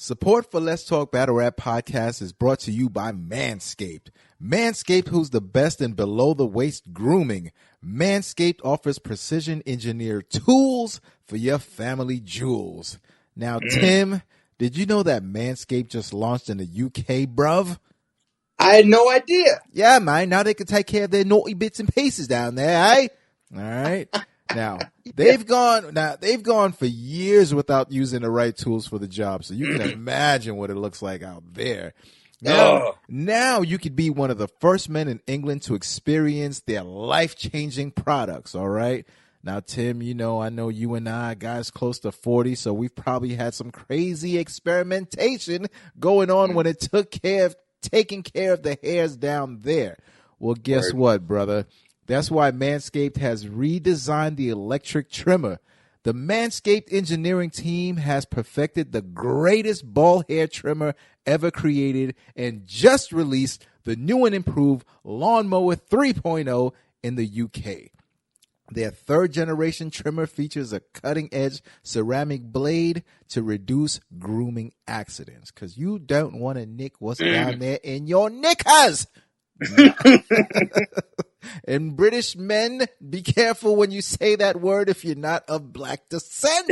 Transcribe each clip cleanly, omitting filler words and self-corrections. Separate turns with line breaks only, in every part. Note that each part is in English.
Support for Let's Talk Battle Rap Podcast is brought to you by Manscaped. Manscaped, who's the best in below-the-waist grooming. Manscaped offers precision-engineered tools for your family jewels. Now, Tim, did you know that Manscaped just launched in the UK, bruv?
I had no idea.
Yeah, man. Now they can take care of their naughty bits and pieces down there, eh? All right. Now they've gone for years without using the right tools for the job. So you can imagine what it looks like out there. Now you could be one of the first men in England to experience their life-changing products. All right. Now, Tim, I know you and I, guys close to 40, so we've probably had some crazy experimentation going on when it taking care of the hairs down there. Well, guess what, brother? That's why Manscaped has redesigned the electric trimmer. The Manscaped engineering team has perfected the greatest ball hair trimmer ever created and just released the new and improved Lawnmower 3.0 in the UK. Their third-generation trimmer features a cutting-edge ceramic blade to reduce grooming accidents, because you don't want to nick what's down there in your knickers. And British men, be careful when you say that word if you're not of black descent.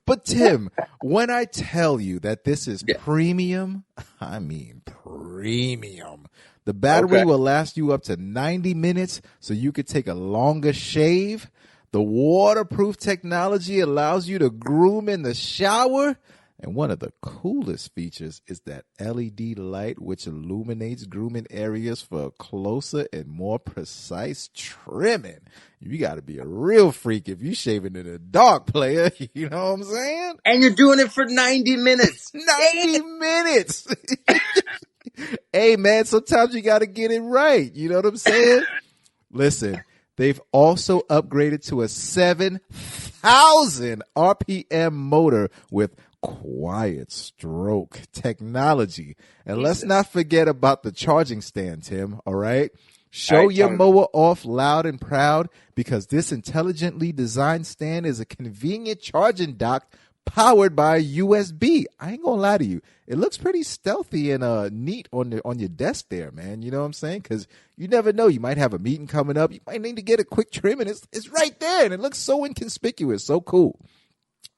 But Tim, when I tell you that this is premium, I mean premium. The battery will last you up to 90 minutes, so you could take a longer shave. The waterproof technology allows you to groom in the shower. And one of the coolest features is that LED light, which illuminates grooming areas for closer and more precise trimming. You got to be a real freak if you shaving in the dark, player. You know what I'm saying?
And you're doing it for 90 minutes.
90 minutes. Hey, man, sometimes you got to get it right. You know what I'm saying? Listen, they've also upgraded to a 7,000 RPM motor with quiet stroke technology. And let's not forget about the charging stand, Tim, all right? Show your mower off loud and proud, because this intelligently designed stand is a convenient charging dock powered by USB. I ain't gonna lie to you. It looks pretty stealthy and neat on your desk there, man. You know what I'm saying? Because you never know. You might have a meeting coming up. You might need to get a quick trim, and it's right there, and it looks so inconspicuous, so cool.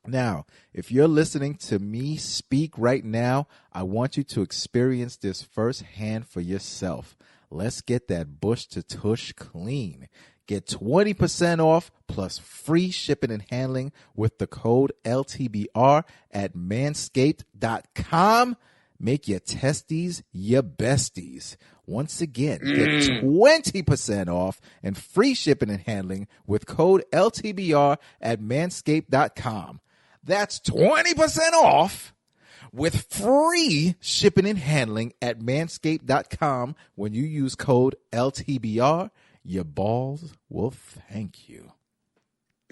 Now, if you're listening to me speak right now, I want you to experience this firsthand for yourself. Let's get that bush to tush clean. Get 20% off plus free shipping and handling with the code LTBR at manscaped.com. Make your testes your besties. Once again, get 20% off and free shipping and handling with code LTBR at manscaped.com. That's 20% off with free shipping and handling at manscaped.com when you use code LTBR. Your balls will thank you.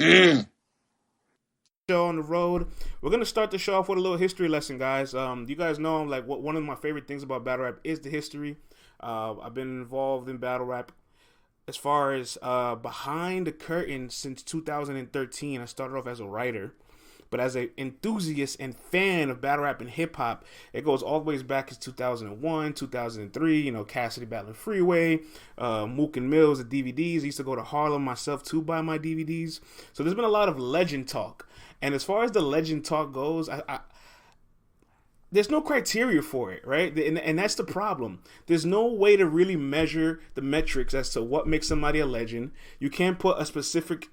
Show on the road. We're going to start the show off with a little history lesson, guys. You guys know, like, one of my favorite things about battle rap is the history. I've been involved in battle rap as far as behind the curtain since 2013. I started off as a writer. But as an enthusiast and fan of battle rap and hip hop, it goes all the way back to 2001, 2003. Cassidy battling Freeway, Mook and Mills, the DVDs. I used to go to Harlem myself to buy my DVDs. So there's been a lot of legend talk. And as far as the legend talk goes, there's no criteria for it, right? And that's the problem. There's no way to really measure the metrics as to what makes somebody a legend. You can't put a specific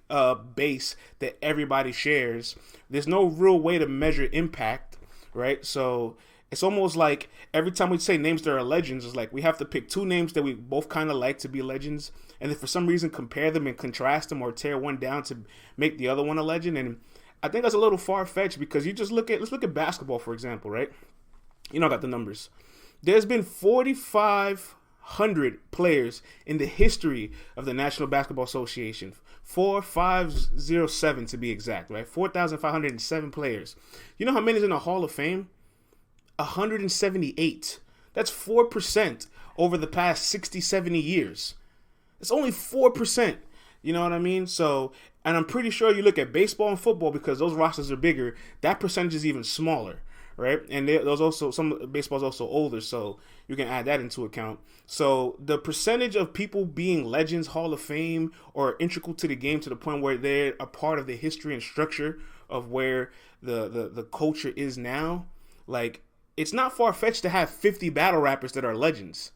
base that everybody shares. There's no real way to measure impact, right? So it's almost like every time we say names that are legends, it's like we have to pick two names that we both kind of like to be legends, and then for some reason compare them and contrast them or tear one down to make the other one a legend. And I think that's a little far-fetched, because let's look at basketball, for example, right? I got the numbers. There's been 4,500 players in the history of the National Basketball Association. 4,507 to be exact, right? 4,507 players. You know how many is in the Hall of Fame? 178. That's 4% over the past 60, 70 years. It's only 4%. You know what I mean? So, and I'm pretty sure you look at baseball and football, because those rosters are bigger, that percentage is even smaller, right? And those also, some baseball's also older, so you can add that into account. So the percentage of people being legends, Hall of Fame, or integral to the game to the point where they're a part of the history and structure of where the culture is now, like, it's not far-fetched to have 50 battle rappers that are legends.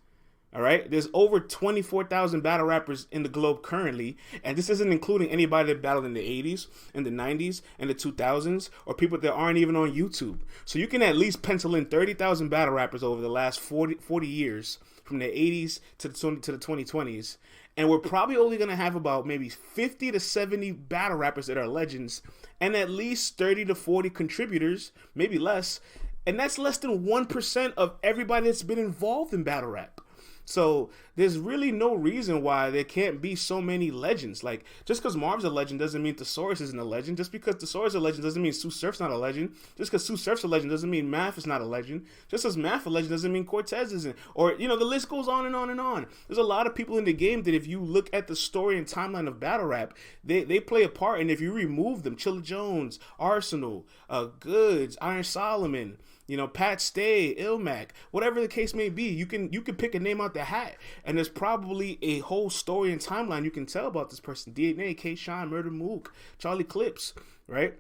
All right, there's over 24,000 battle rappers in the globe currently, and this isn't including anybody that battled in the 80s, in the 90s, and the 2000s, or people that aren't even on YouTube. So you can at least pencil in 30,000 battle rappers over the last 40 years, from the 80s to the 2020s, and we're probably only going to have about maybe 50 to 70 battle rappers that are legends, and at least 30 to 40 contributors, maybe less, and that's less than 1% of everybody that's been involved in battle rap. So there's really no reason why there can't be so many legends. Like, just because Marv's a legend doesn't mean Thesaurus isn't a legend. Just because Thesaurus is a legend doesn't mean Sue Surf's not a legend. Just because Sue Surf's a legend doesn't mean Math is not a legend. Just as Math a legend doesn't mean Cortez isn't. Or, you know, the list goes on and on and on. There's a lot of people in the game that, if you look at the story and timeline of battle rap, they play a part. And if you remove them, Chilla Jones, Arsenal, Goods, Iron Solomon, you know, Pat Stay, Ilmac, whatever the case may be, you can pick a name out the hat, and there's probably a whole story and timeline you can tell about this person. DNA, K-Shine, Murder Mook, Charlie Clips, right?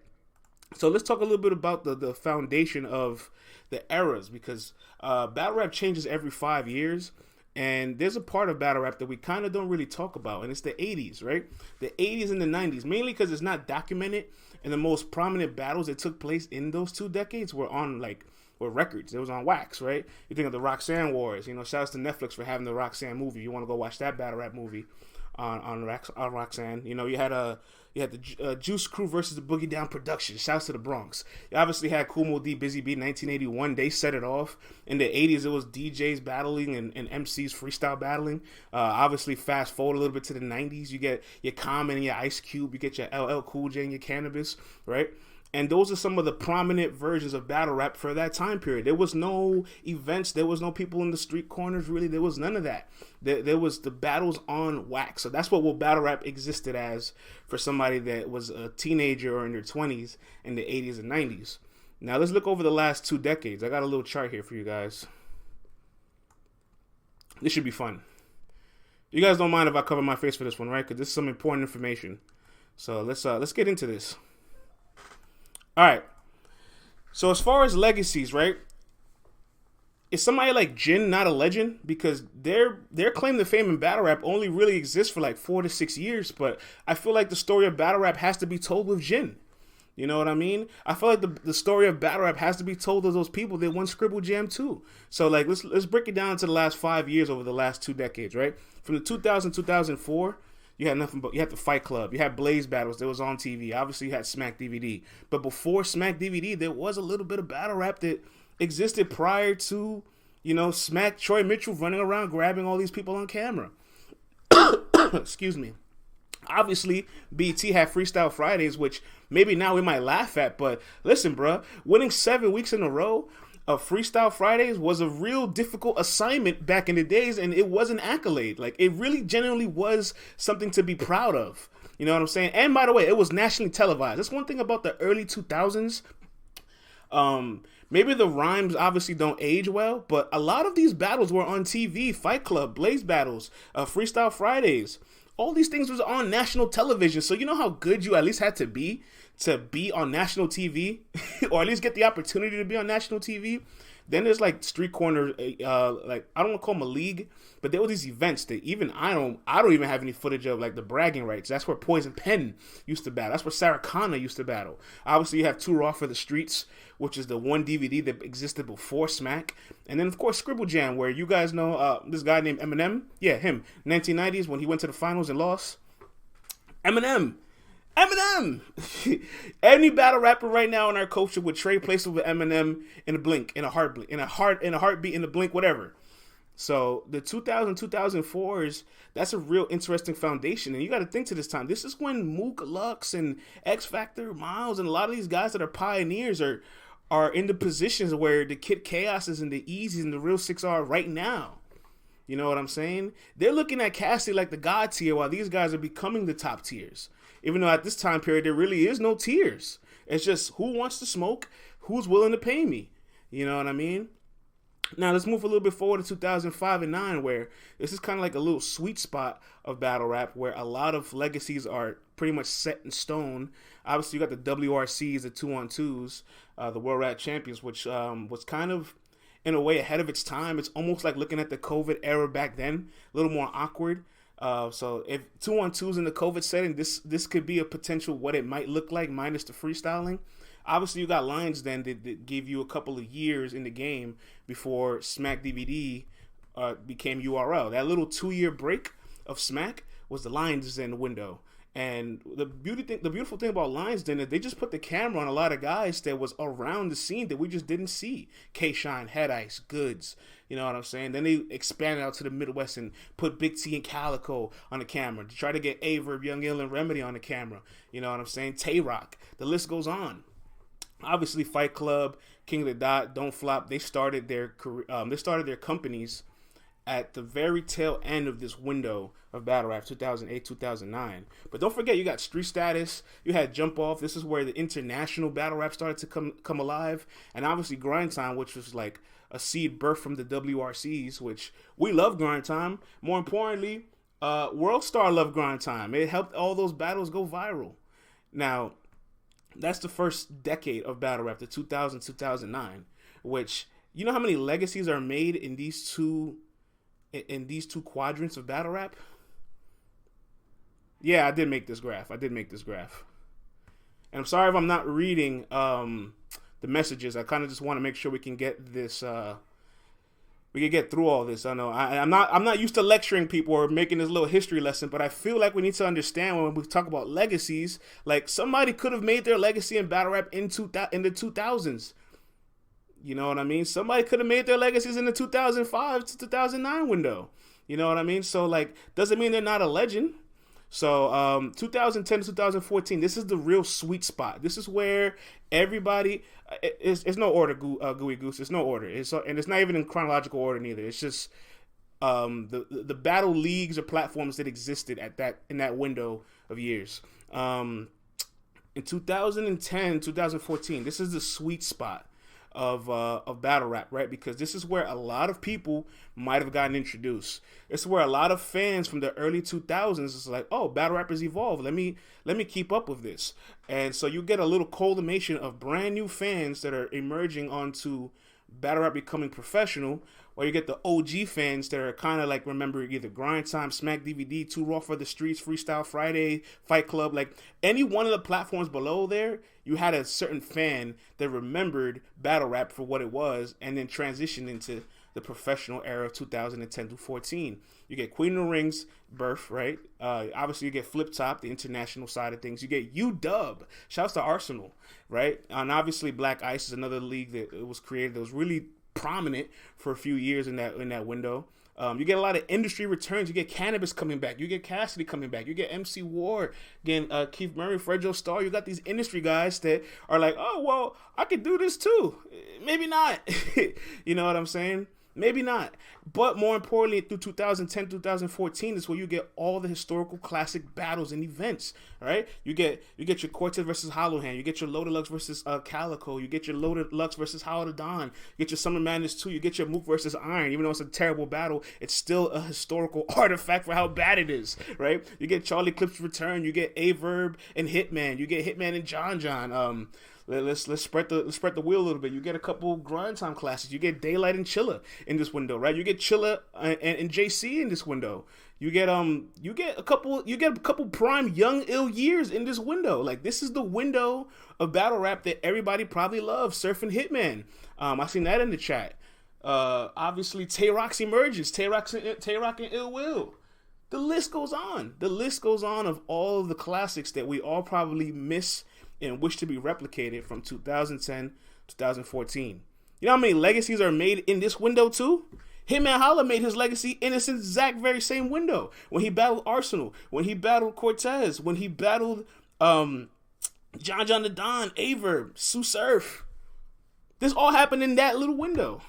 So let's talk a little bit about the foundation of the eras, because battle rap changes every 5 years, and there's a part of battle rap that we kind of don't really talk about, and it's the 80s, right? The 80s and the 90s, mainly because it's not documented, and the most prominent battles that took place in those 2 decades were on, like, or records. It was on wax, right? You think of the Roxanne Wars. You know, shouts to Netflix for having the Roxanne movie. You want to go watch that battle rap movie on Roxanne. You know, you had the Juice Crew versus the Boogie Down Production. Shouts to the Bronx. You obviously had Kool Moe Dee, Busy Bee, 1981. They set it off. In the 80s, it was DJs battling and MCs freestyle battling. Obviously, fast forward a little bit to the 90s. You get your Common and your Ice Cube. You get your LL Cool J and your Cannabis, right? And those are some of the prominent versions of battle rap for that time period. There was no events. There was no people in the street corners, really. There was none of that. There was the battles on wax. So that's what battle rap existed as for somebody that was a teenager or in their 20s in the 80s and 90s. Now let's look over the last 2 decades. I got a little chart here for you guys. This should be fun. You guys don't mind if I cover my face for this one, right? Because this is some important information. So let's get into this. All right, so as far as legacies, right, is somebody like Jin not a legend? Because their claim to fame in battle rap only really exists for like 4 to 6 years, but I feel like the story of battle rap has to be told with Jin. You know what I mean? I feel like the story of battle rap has to be told of those people that won Scribble Jam too. So like let's break it down to the last 5 years over the last 2 decades, right? From the 2004. You had nothing but, you had the Fight Club. You had Blaze battles that was on TV. Obviously, you had Smack DVD. But before Smack DVD, there was a little bit of battle rap that existed prior to, you know, Smack Troy Mitchell running around grabbing all these people on camera. Excuse me. Obviously, BT had Freestyle Fridays, which maybe now we might laugh at. But listen, bruh, winning 7 weeks in a row of Freestyle Fridays was a real difficult assignment back in the days, and it was an accolade. Like, it really genuinely was something to be proud of. You know what I'm saying? And by the way, it was nationally televised. That's one thing about the early 2000s. Maybe the rhymes obviously don't age well, but a lot of these battles were on TV. Fight Club, Blaze battles, Freestyle Fridays. All these things was on national television. So you know how good you at least had to be on national TV, or at least get the opportunity to be on national TV. Then there's like street corner, like I don't want to call them a league, but there were these events that even I don't even have any footage of, like the bragging rights. That's where Poison Pen used to battle. That's where Sarah Connor used to battle. Obviously, you have Too Raw for the Streets, which is the one DVD that existed before Smack, and then of course Scribble Jam, where you guys know this guy named Eminem. Yeah, him. 1990s when he went to the finals and lost. Eminem. Any battle rapper right now in our culture would trade places with Eminem in a blink, in a heartbeat, in a blink, whatever. So the 2004s, that's a real interesting foundation, and you got to think to this time. This is when Mook, Lux, and X Factor, Miles, and a lot of these guys that are pioneers are in the positions where the Kid Chaos is and the Easy's and the Real 6 are right now. You know what I'm saying? They're looking at Cassidy like the god tier while these guys are becoming the top tiers. Even though at this time period, there really is no tiers. It's just who wants to smoke, who's willing to pay me. You know what I mean? Now, let's move a little bit forward to 2005 and 9, where this is kind of like a little sweet spot of battle rap where a lot of legacies are pretty much set in stone. Obviously, you got the WRCs, the 2-on-2s, the World Rap Champions, which was kind of, in a way, ahead of its time. It's almost like looking at the COVID era back then, a little more awkward. So if 2-on-2s in the COVID setting, this could be a potential what it might look like minus the freestyling. Obviously, you got Lions Den that gave you a couple of years in the game before Smack DVD became URL. That little 2-year break of Smack was the Lions Den window. And the beautiful thing about Lions Den is they just put the camera on a lot of guys that was around the scene that we just didn't see. K-Shine, Head Ice, Goods. You know what I'm saying? Then they expanded out to the Midwest and put Big T and Calico on the camera to try to get Averb, Young Ill, and Remedy on the camera. You know what I'm saying? Tay-Rock. The list goes on. Obviously, Fight Club, King of the Dot, Don't Flop. They started their career. They started their companies at the very tail end of this window of battle rap, 2008, 2009. But don't forget, you got Street Status. You had Jump Off. This is where the international battle rap started to come alive, and obviously Grind Time, which was like a seed birth from the WRCs, which we love Grind Time. More importantly, World Star loved Grind Time. It helped all those battles go viral. Now, that's the first decade of battle rap, the 2000, 2009, which, you know how many legacies are made in these two quadrants of battle rap? Yeah, I did make this graph. And I'm sorry if I'm not reading the messages. I kind of just want to make sure we can get this we can get through all this. I know I'm not used to lecturing people or making this little history lesson, but I feel like we need to understand when we talk about legacies, like somebody could have made their legacy in battle rap in the 2000s. You know what I mean? Somebody could have made their legacies in the 2005 to 2009 window. You know what I mean? So, like, doesn't mean they're not a legend. So 2010 to 2014, this is the real sweet spot. This is where everybody, it's no order, Gooey Goose. It's no order. And it's not even in chronological order neither. It's just the battle leagues or platforms that existed in that window of years. In 2010, 2014, this is the sweet spot of battle rap, right? Because this is where a lot of people might have gotten introduced. It's where a lot of fans from the early 2000s is like, oh, battle rappers evolve. Let me keep up with this. And so you get a little culmination of brand new fans that are emerging onto battle rap becoming professional, or you get the OG fans that are kind of like remember either Grind Time, Smack DVD, Too Raw for the Streets, Freestyle Friday, Fight Club. Like any one of the platforms below there, you had a certain fan that remembered battle rap for what it was and then transitioned into the professional era of 2010 to 14. You get Queen of the Rings birth, right? Obviously, you get Flip Top, the international side of things. You get UW. Shouts to Arsenal, right? And obviously, Black Ice is another league that was created that was really prominent for a few years in that window. You get a lot of industry returns. You get Cannabis coming back. You get Cassidy coming back. You get MC Ward, again, Keith Murray, Fred Joe Starr. You got these industry guys that are like, oh, well, I could do this too. Maybe not. You know what I'm saying? Maybe not. But more importantly, through 2010, 2014 is where you get all the historical classic battles and events, right? You get your Cortez versus Hollow Hand. You get your Loaded Lux versus Calico. You get your Loaded Lux versus Hollow to Dawn. You get your Summer Madness 2. You get your Mook versus Iron. Even though it's a terrible battle, it's still a historical artifact for how bad it is, right? You get Charlie Clip's Return. You get Averb and Hitman. You get Hitman and John. Let's spread the wheel a little bit. You get a couple Grind Time classics. You get Daylight and Chilla in this window, right? You get Chilla and JC in this window. You get a couple prime Young Ill years in this window. Like this is the window of battle rap that everybody probably loves. Surfing Hitman. I seen that in the chat. Obviously Tay-Rock's emergence. Tay-Rock and Ill Will. The list goes on. The list goes on of all of the classics that we all probably miss and wish to be replicated from 2010 to 2014. You know how many legacies are made in this window too? Hitman Holla made his legacy in this exact very same window. When he battled Arsenal, when he battled Cortez, when he battled John the Don, Averb, Sue Surf. This all happened in that little window.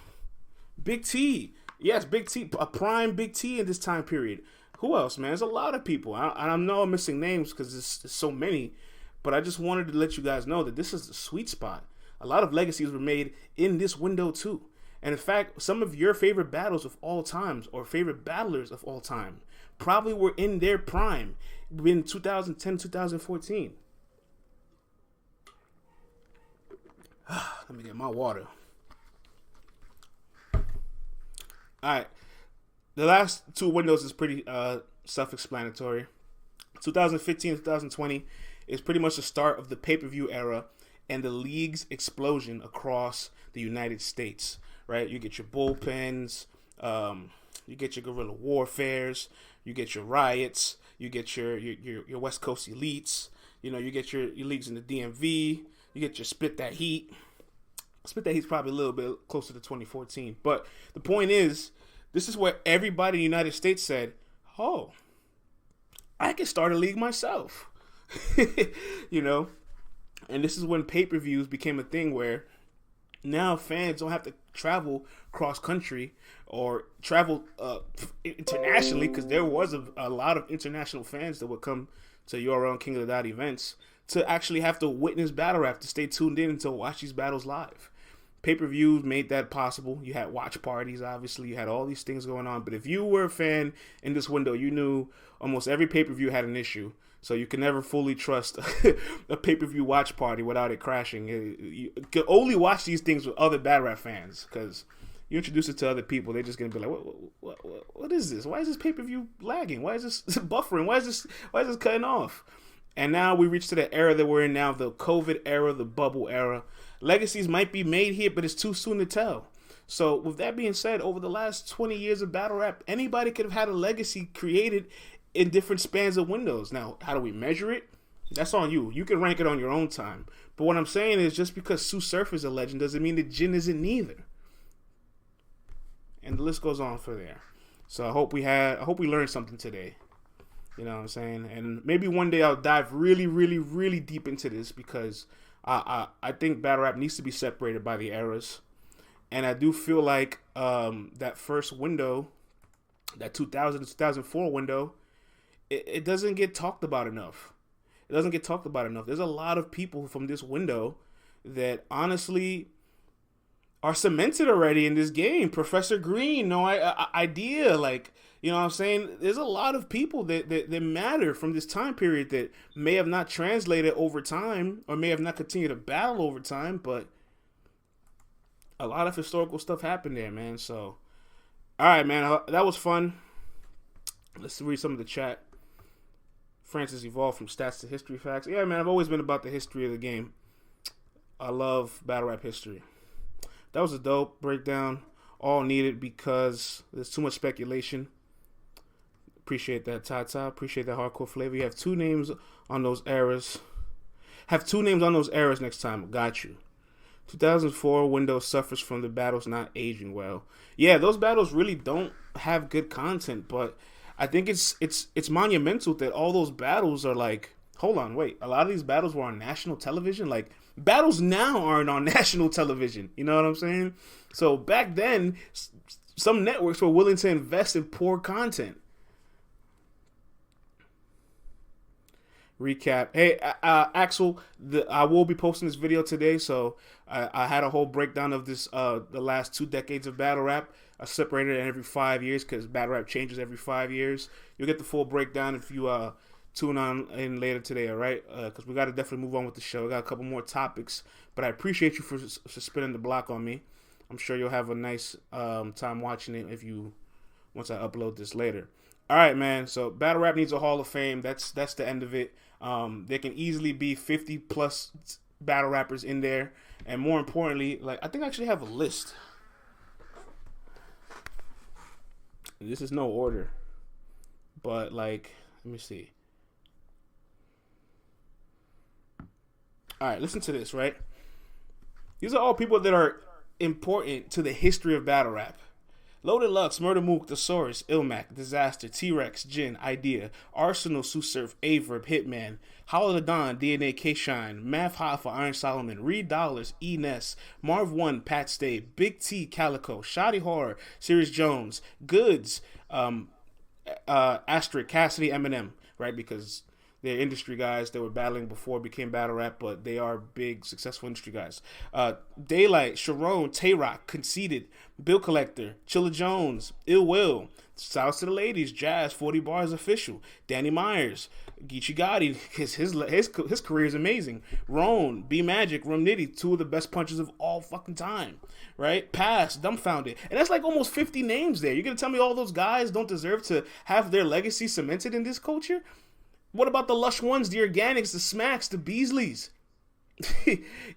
Big T, Yes, Big T, a prime Big T in this time period. Who else, man? There's a lot of people. I know I'm missing names because there's so many, but I just wanted to let you guys know that this is the sweet spot. A lot of legacies were made in this window too. And in fact, some of your favorite battles of all times or favorite battlers of all time probably were in their prime in 2010, 2014. Let me get my water. All right. The last two windows is pretty self-explanatory. 2015 2020 is pretty much the start of the pay-per-view era and the league's explosion across the United States, right? You get your bullpens, you get your guerrilla warfares, you get your riots, you get your West Coast elites, you get your leagues in the DMV, you get your Spit That Heat. Spit That Heat's probably a little bit closer to 2014. But the point is, this is where everybody in the United States said, oh, I can start a league myself. And this is when pay-per-views became a thing where now fans don't have to travel cross-country or travel internationally, because there was a lot of international fans that would come to your own King of the Dot events to actually have to witness battle rap, to stay tuned in and to watch these battles live. Pay-per-views made that possible. You had watch parties, obviously. You had all these things going on. But if you were a fan in this window, you knew almost every pay-per-view had an issue. So you can never fully trust a pay-per-view watch party without it crashing. You can only watch these things with other battle rap fans, because you introduce it to other people, they're just going to be like, what is this? Why is this pay-per-view lagging? Why is this buffering? Why is this cutting off? And now we reach to the era that we're in now, the COVID era, the bubble era. Legacies might be made here, but it's too soon to tell. So with that being said, over the last 20 years of battle rap, anybody could have had a legacy created in different spans of windows. Now, how do we measure it? That's on you. You can rank it on your own time. But what I'm saying is, just because Sue Surf is a legend doesn't mean that Jin isn't neither. And the list goes on for there. So I hope we learned something today. You know what I'm saying? And maybe one day I'll dive really, really, really deep into this, because I think battle rap needs to be separated by the eras. And I do feel like that first window, that 2000 to 2004 window, it doesn't get talked about enough. There's a lot of people from this window that honestly are cemented already in this game. Professor Green, no idea. Like, you know what I'm saying? There's a lot of people that matter from this time period that may have not translated over time or may have not continued to battle over time, but a lot of historical stuff happened there, man. So, all right, man, that was fun. Let's read some of the chat. Francis evolved from stats to history facts. Yeah, man, I've always been about the history of the game. I love battle rap history. That was a dope breakdown. All needed because there's too much speculation. Appreciate that, Tata. Appreciate that hardcore flavor. You have two names on those eras. Next time. Got you. 2004 window suffers from the battles not aging well. Yeah, those battles really don't have good content, but I think it's monumental that all those battles are like, hold on, wait. A lot of these battles were on national television. Like, battles now aren't on national television. You know what I'm saying? So back then, some networks were willing to invest in poor content. Recap. Hey, Axel, I will be posting this video today, so I had a whole breakdown of this, the last 2 decades of battle rap. I separated it every 5 years because battle rap changes every 5 years. You'll get the full breakdown if you tune on in later today, all right? Because we got to definitely move on with the show. We got a couple more topics, but I appreciate you for spinning the block on me. I'm sure you'll have a nice time watching it once I upload this later. All right, man. So battle rap needs a Hall of Fame. That's the end of it. There can easily be 50 plus battle rappers in there, and more importantly, like, I think I actually have a list. This is no order, but like, let me see. All right, listen to this, right? These are all people that are important to the history of battle rap. Loaded Lux, Murder Mook, Thesaurus, Ilmac, Disaster, T-Rex, Jin, Idea, Arsenal, Susurf, Averb, Hitman, Hollow the Dawn, DNA, K-Shine, Math Hoffa, Iron Solomon, Reed Dollars, E-Ness, Marv 1, Pat Stay, Big T, Calico, Shoddy Horror, Sirius Jones, Goods, Asterisk, Cassidy, Eminem, right? Because they're industry guys that were battling before it became battle rap, but they are big, successful industry guys. Daylight, Sharon, Tay-Rock, Conceited, Bill Collector, Chilla Jones, Ill Will, Shouts to the Ladies, Jazz, 40 Bars Official, Danny Myers, Geechi Gotti, his career is amazing. Roan, B Magic, Rum Nitty, two of the best punchers of all fucking time, right? Pass, Dumbfounded, and that's like almost 50 names there. You're gonna tell me all those guys don't deserve to have their legacy cemented in this culture? What about the Lush Ones, the Organics, the Smacks, the Beasleys?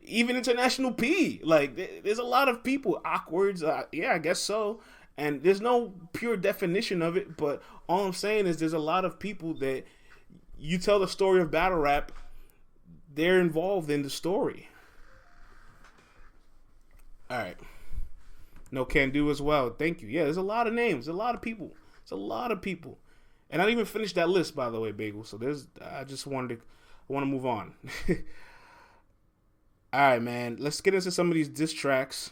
Even International P. Like, there's a lot of people. Awkwards, yeah, I guess so. And there's no pure definition of it, but all I'm saying is there's a lot of people that you tell the story of battle rap, they're involved in the story. All right. No Can Do as well. Thank you. Yeah, there's a lot of names. A lot of people. It's a lot of people. And I didn't even finish that list, by the way, Bagel. So I want to move on. All right, man. Let's get into some of these diss tracks.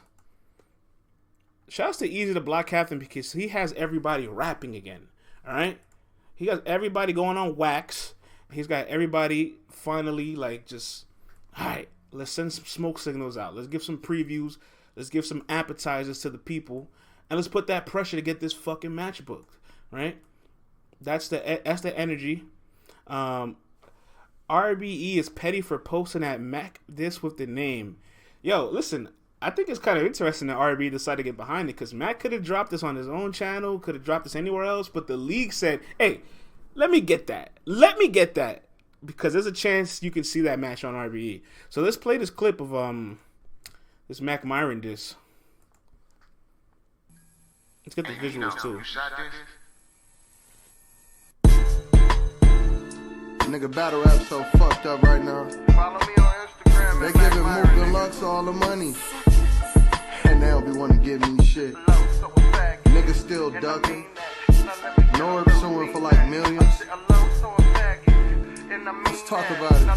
Shouts to Easy the Black Captain because he has everybody rapping again. All right? He got everybody going on wax. He's got everybody finally just, all right, let's send some smoke signals out. Let's give some previews. Let's give some appetizers to the people. And let's put that pressure to get this fucking match booked. Right? That's the energy. RBE is petty for posting at Mack Diss with the name. Yo, listen, I think it's kind of interesting that RBE decided to get behind it because Mack could have dropped this on his own channel, could have dropped this anywhere else, but the league said, hey, let me get that. Let me get that. Because there's a chance you can see that match on RBE. So let's play this clip of this Mack Myron diss. Let's get the visuals too.
Nigga, battle rap so fucked up right now. Follow me on Instagram. They giving Mook and Lux all the money, and they don't be wanting to give me shit. Niggas still ducking. Norb suing for like millions. Let's talk about it.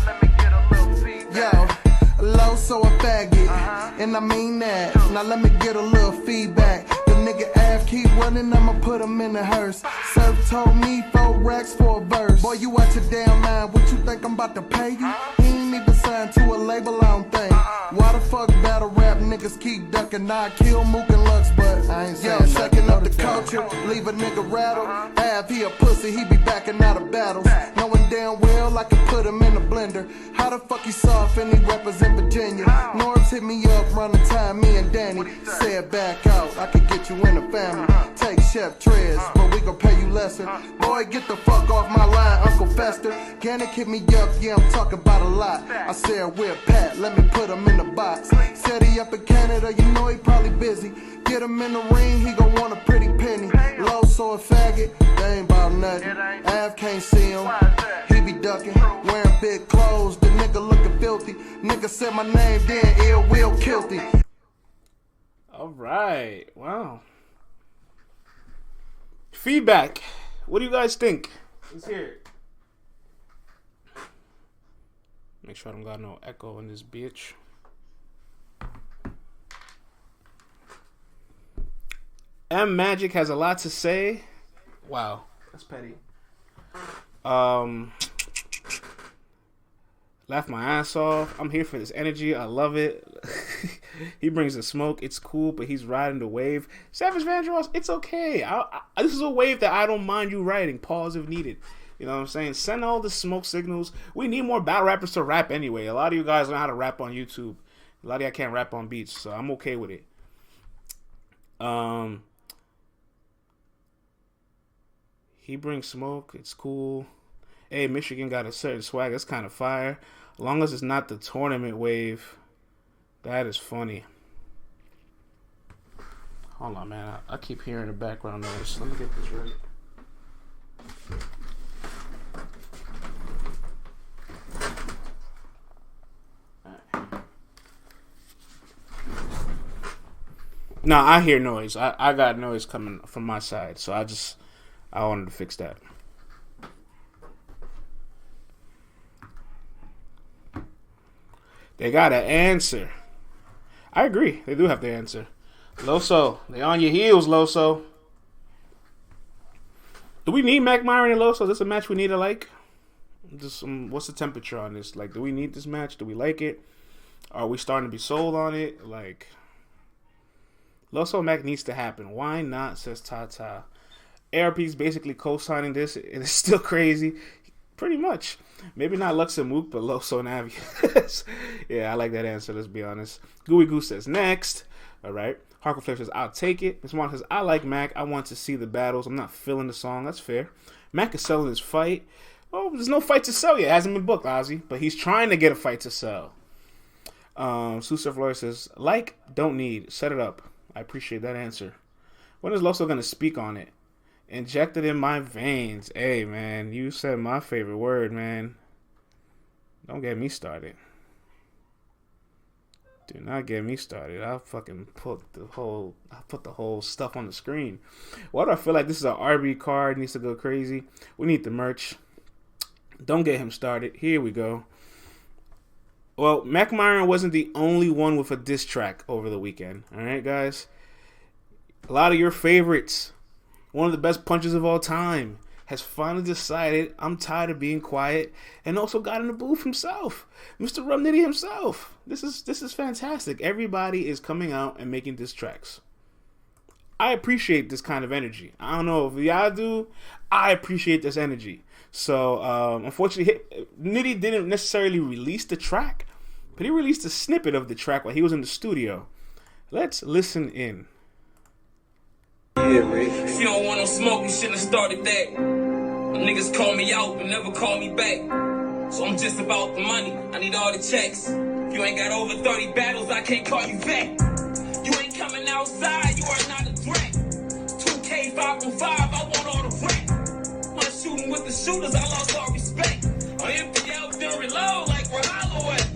Yo, Loso a faggot, and I mean that. Now let me get a little feedback. The nigga Av keep running, I'ma put him in the hearse. Surf told me 4 racks for a verse. Boy, you out your damn mind, what you think I'm about to pay you? He ain't even signed to a label, I don't think. Why the fuck battle rap niggas keep ducking? Now I kill Mook and Lux, but I ain't saying second up the culture, leave a nigga rattle. Av, he a pussy, he be backing out of battles. Knowing damn well I can put him in a blender. How the fuck he soft and he represent Virginia? Norbs hit me up, run the time, me and Danny. Said back out, I could get you in the family. Take Chef Trez, but we gon' pay you lesser. Boy, get the fuck off my line, Uncle Fester. Gannick hit me up, yeah, I'm talking about a lot. I said, we're Pat, let me put him in the box. Said he up in Canada, you know he probably busy. Get him in the ring, he gon' want a pretty penny. Loso a faggot, they ain't about nothing. Av can't see him, he be ducking. Wearing big clothes, the nigga looking filthy. Nigga said my name, then Ill Will killed him.
Alright, wow. Feedback. What do you guys think? Let's hear it. Make sure I don't got no echo in this bitch. M Magic has a lot to say. Wow, that's petty. Laugh my ass off. I'm here for this energy. I love it. He brings the smoke. It's cool, but he's riding the wave. Savage Vandross, it's okay. This is a wave that I don't mind you riding. Pause if needed. You know what I'm saying? Send all the smoke signals. We need more battle rappers to rap anyway. A lot of you guys know how to rap on YouTube. A lot of y'all can't rap on beats, so I'm okay with it. He brings smoke. It's cool. Hey, Michigan got a certain swag. That's kind of fire. As long as it's not the tournament wave. That is funny. Hold on, man. I keep hearing the background noise. Let me get this right. No, I hear noise. I got noise coming from my side, so I wanted to fix that. They got an answer. I agree. They do have the answer. Loso, they on your heels, Loso. Do we need Mack Myron and Loso? Is this a match we need to like? Just what's the temperature on this? Like, do we need this match? Do we like it? Are we starting to be sold on it? Like, Loso Mack needs to happen. Why not, says Tata. ARP's basically co-signing this. It's still crazy. Pretty much. Maybe not Lux and Mook, but Loso and Avi. Yeah, I like that answer, let's be honest. Gooey Goose says next. All right. Harker Flair says, I'll take it. Miss Mark says, I like Mack. I want to see the battles. I'm not feeling the song. That's fair. Mack is selling his fight. Oh, there's no fight to sell yet. It hasn't been booked, Ozzy. But he's trying to get a fight to sell. Susa Flores says, like, don't need. Set it up. I appreciate that answer. When is Loso going to speak on it? Injected in my veins. Hey, man, you said my favorite word, man. Don't get me started. Do not get me started. I'll fucking put the whole stuff on the screen. Why do I feel like this is an RB card? Needs to go crazy. We need the merch. Don't get him started. Here we go. Well, Mack Myron wasn't the only one with a diss track over the weekend. All right, guys. A lot of your favorites, one of the best punches of all time, has finally decided I'm tired of being quiet, and also got in the booth himself, Mr. Rum Nitty himself. This is fantastic. Everybody is coming out and making diss tracks. I appreciate this kind of energy. I don't know if y'all do. I appreciate this energy. So, unfortunately, Nitty didn't necessarily release the track, but he released a snippet of the track while he was in the studio. Let's listen in.
Yeah, man. If you don't want no smoke, you shouldn't have started that. Them niggas call me out, but never call me back. So I'm just about the money. I need all the checks. If you ain't got over 30 battles, I can't call you back. You ain't coming outside, you are not a threat. 2K 5-on-5, I want all the rent. I'm shooting with the shooters, I lost all respect. I'm empty out there reload like where Hollow at.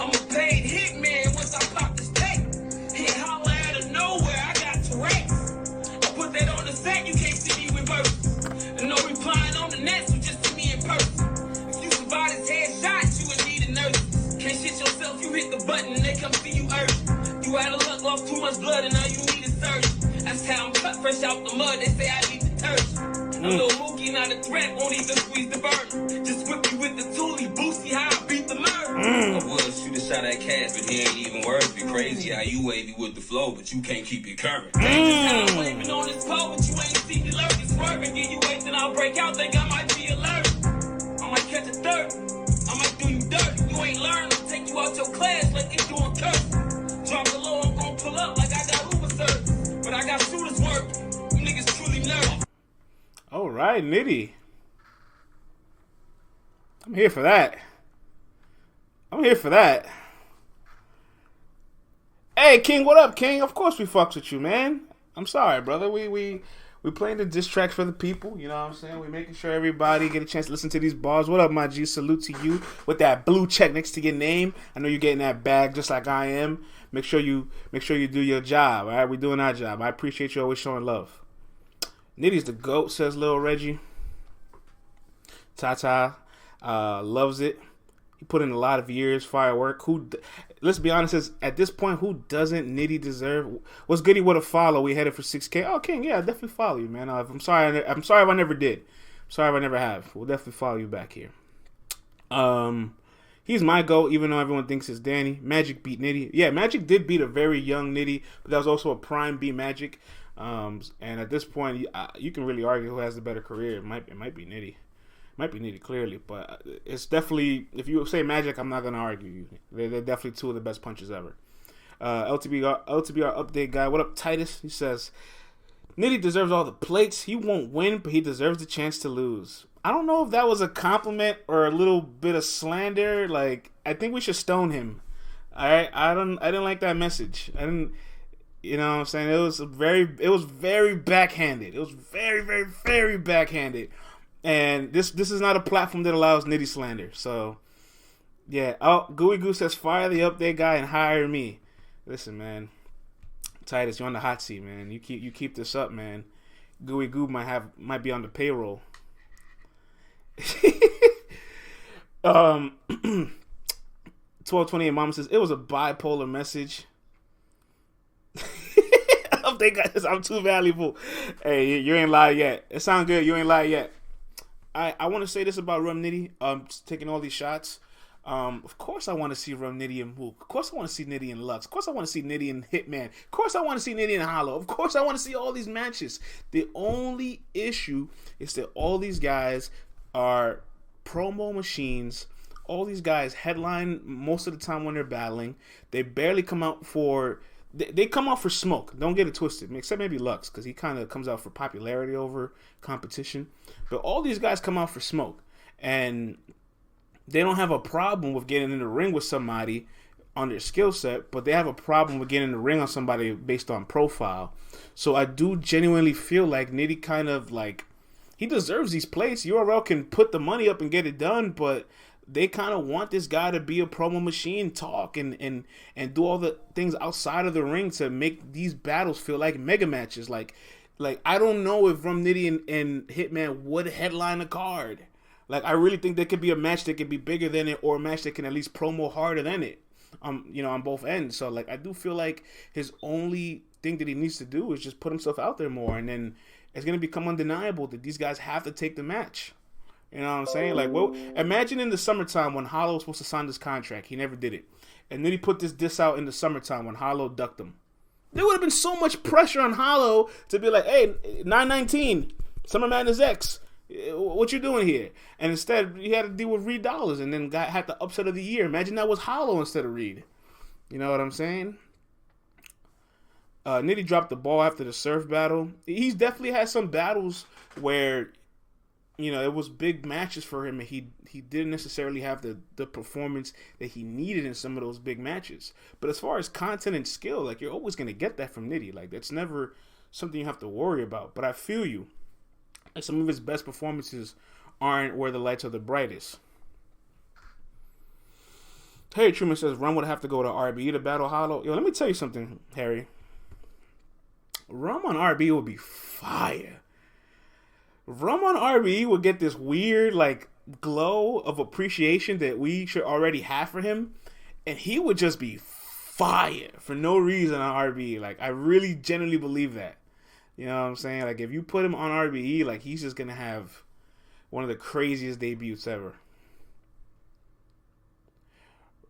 I'm a paid hitman once I pop this tape. Hit holla out of nowhere, I got Tourette's. Put that on the set, you can't see me reverse. And no replying on the net, so just see me in person. If you survive this headshot, you would need a nurse. Can't shit yourself, you hit the button and they come see you urgent. You out of luck, lost too much blood, and now you need a surgeon. That's how I'm cut fresh out the mud, they say I need detergent. A little Mookie, not a threat, won't even squeeze the burner. Just whip you with the toolie, boosty, how I beat the murder. I would shoot a shot at Cass, but he ain't even words. Be crazy how you wavy with the flow, but you can't keep it current. I'm waving on this pole, but you ain't see me lurking. Swerving, get you wait, then I'll break out, think I might be alert. I might catch a third, I might do you dirt. You ain't learn, I'll take you out your class like it's doing curse. Drop the low, I'm gon' pull up like I got Uber service. But I got shooters work, you niggas truly nervous.
All right, Nitty. I'm here for that. Hey, King, what up, King? Of course we fucks with you, man. I'm sorry, brother. We playing the diss tracks for the people. You know what I'm saying? We making sure everybody get a chance to listen to these bars. What up, my G? Salute to you with that blue check next to your name. I know you're getting that bag just like I am. Make sure you do your job. All right, we doing our job. I appreciate you always showing love. Nitty's the GOAT, says Lil Reggie. Tata loves it. He put in a lot of years, firework. Let's be honest, at this point, who doesn't Nitty deserve? What's good? He would have followed. We headed for 6K. Oh, King, yeah, I definitely follow you, man. I'm sorry if I never did. I'm sorry if I never have. We'll definitely follow you back here. He's my GOAT, even though everyone thinks it's Danny. Magic beat Nitty. Yeah, Magic did beat a very young Nitty, but that was also a prime B Magic. And at this point, you can really argue who has the better career. It might be Nitty. Might be Nitty, clearly, but it's definitely, if you say Magic, I'm not going to argue you. They're definitely two of the best punches ever. LTBR update guy, what up, Titus? He says, Nitty deserves all the plates. He won't win, but he deserves the chance to lose. I don't know if that was a compliment or a little bit of slander. Like, I think we should stone him. All right, I didn't like that message. I didn't. You know what I'm saying? It was very backhanded. It was very, very, very backhanded. And this is not a platform that allows Nitty slander. So, yeah. Oh, Gooey Goose says, fire the update guy and hire me. Listen, man. Titus, you're on the hot seat, man. You keep this up, man. Gooey Goob might be on the payroll. 1228 Mama says it was a bipolar message. I'm too valuable. Hey, you ain't lied yet. It sound good. You ain't lied yet. I want to say this about Rum Nitty. Taking all these shots. Of course I want to see Rum Nitty and Mook. Of course I want to see Nitty and Lux. Of course I want to see Nitty and Hitman. Of course I want to see Nitty and Hollow. Of course I want to see all these matches. The only issue is that all these guys are promo machines. All these guys headline most of the time when they're battling. They barely come out for... They come out for smoke. Don't get it twisted. Except maybe Lux, because he kind of comes out for popularity over competition. But all these guys come out for smoke. And they don't have a problem with getting in the ring with somebody on their skill set, but they have a problem with getting in the ring on somebody based on profile. So I do genuinely feel like Nitty kind of like... He deserves these plates. URL can put the money up and get it done, but... They kind of want this guy to be a promo machine, talk, and do all the things outside of the ring to make these battles feel like mega matches. Like I don't know if Rum Nitty and Hitman would headline a card. Like, I really think there could be a match that could be bigger than it, or a match that can at least promo harder than it. On both ends. So, like, I do feel like his only thing that he needs to do is just put himself out there more, and then it's gonna become undeniable that these guys have to take the match. You know what I'm saying? Like, well, imagine in the summertime when Hollow was supposed to sign this contract. He never did it. And then he put this diss out in the summertime when Hollow ducked him. There would have been so much pressure on Hollow to be like, hey, 919, Summer Madness X, what you doing here? And instead, he had to deal with Reed Dollars and then had the upset of the year. Imagine that was Hollow instead of Reed. You know what I'm saying? Nitty dropped the ball after the Surf battle. He's definitely had some battles where... it was big matches for him, and he didn't necessarily have the performance that he needed in some of those big matches. But as far as content and skill, like, you're always going to get that from Nitty. Like, that's never something you have to worry about. But I feel you. Like, some of his best performances aren't where the lights are the brightest. Harry Truman says, Rum would have to go to RBE to battle Hollow. Yo, let me tell you something, Harry. Rum on RBE would be fire. Rum on RBE will get this weird, like, glow of appreciation that we should already have for him, and he would just be fire for no reason on RBE. Like, I really genuinely believe that. You know what I'm saying? Like, if you put him on RBE, like, he's just gonna have one of the craziest debuts ever.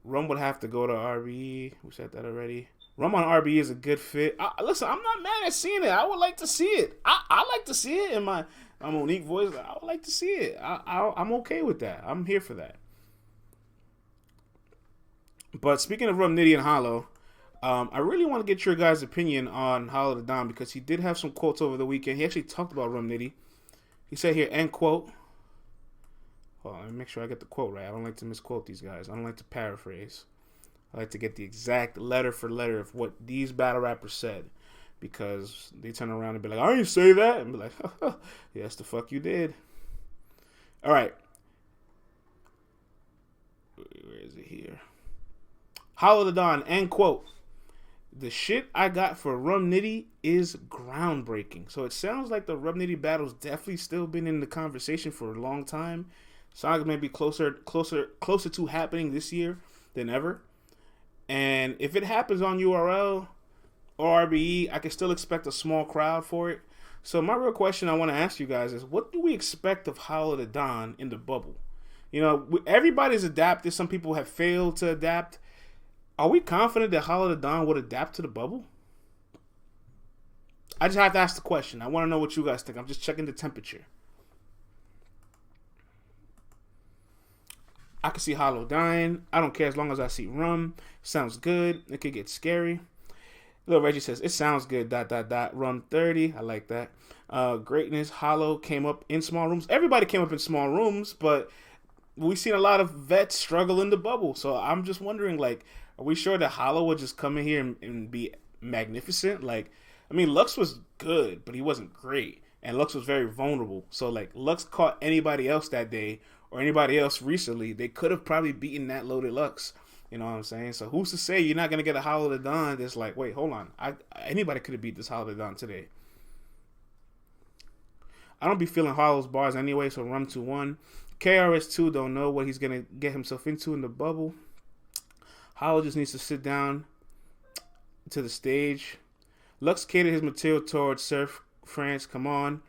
Rum would have to go to RBE. We said that already. Rum on RBE is a good fit. Listen, I'm not mad at seeing it. I would like to see it. I like to see it in my unique voice. I would like to see it. I'm okay with that. I'm here for that. But speaking of Rum Nitty and Hollow, I really want to get your guys' opinion on Hollow the Don, because he did have some quotes over the weekend. He actually talked about Rum Nitty. He said here, end quote. Hold on, let me make sure I get the quote right. I don't like to misquote these guys. I don't like to paraphrase. I like to get the exact letter for letter of what these battle rappers said, because they turn around and be like, I didn't say that. And be like, yes, the fuck you did. All right. Where is it here? Hollow the Don, end quote. The shit I got for Rum Nitty is groundbreaking. So it sounds like the Rum Nitty battle's definitely still been in the conversation for a long time. Sounds like maybe closer to happening this year than ever. And if it happens on URL or RBE, I can still expect a small crowd for it. So my real question I want to ask you guys is, what do we expect of Hollow the Don in the bubble? You know, everybody's adapted. Some people have failed to adapt. Are we confident that Hollow the Don would adapt to the bubble? I just have to ask the question. I want to know what you guys think. I'm just checking the temperature. I can see Hollow dying. I don't care as long as I see Rum. Sounds good. It could get scary. Little Reggie says, it sounds good, ... Rum 30. I like that. Greatness. Hollow came up in small rooms. Everybody came up in small rooms, but we've seen a lot of vets struggle in the bubble. So I'm just wondering, like, are we sure that Hollow would just come in here and be magnificent? Like, I mean, Lux was good, but he wasn't great. And Lux was very vulnerable. So, like, Lux caught anybody else that day, or anybody else recently, they could have probably beaten that loaded Lux. You know what I'm saying? So who's to say you're not gonna get a Hollow the Don that's like, wait, hold on, anybody could have beat this Hollow the Don today. I don't be feeling Hollow's bars anyway, so Rum 2-1. KRS2 don't know what he's gonna get himself into in the bubble. Hollow just needs to sit down to the stage. Lux catered his material towards Surf France. Come on.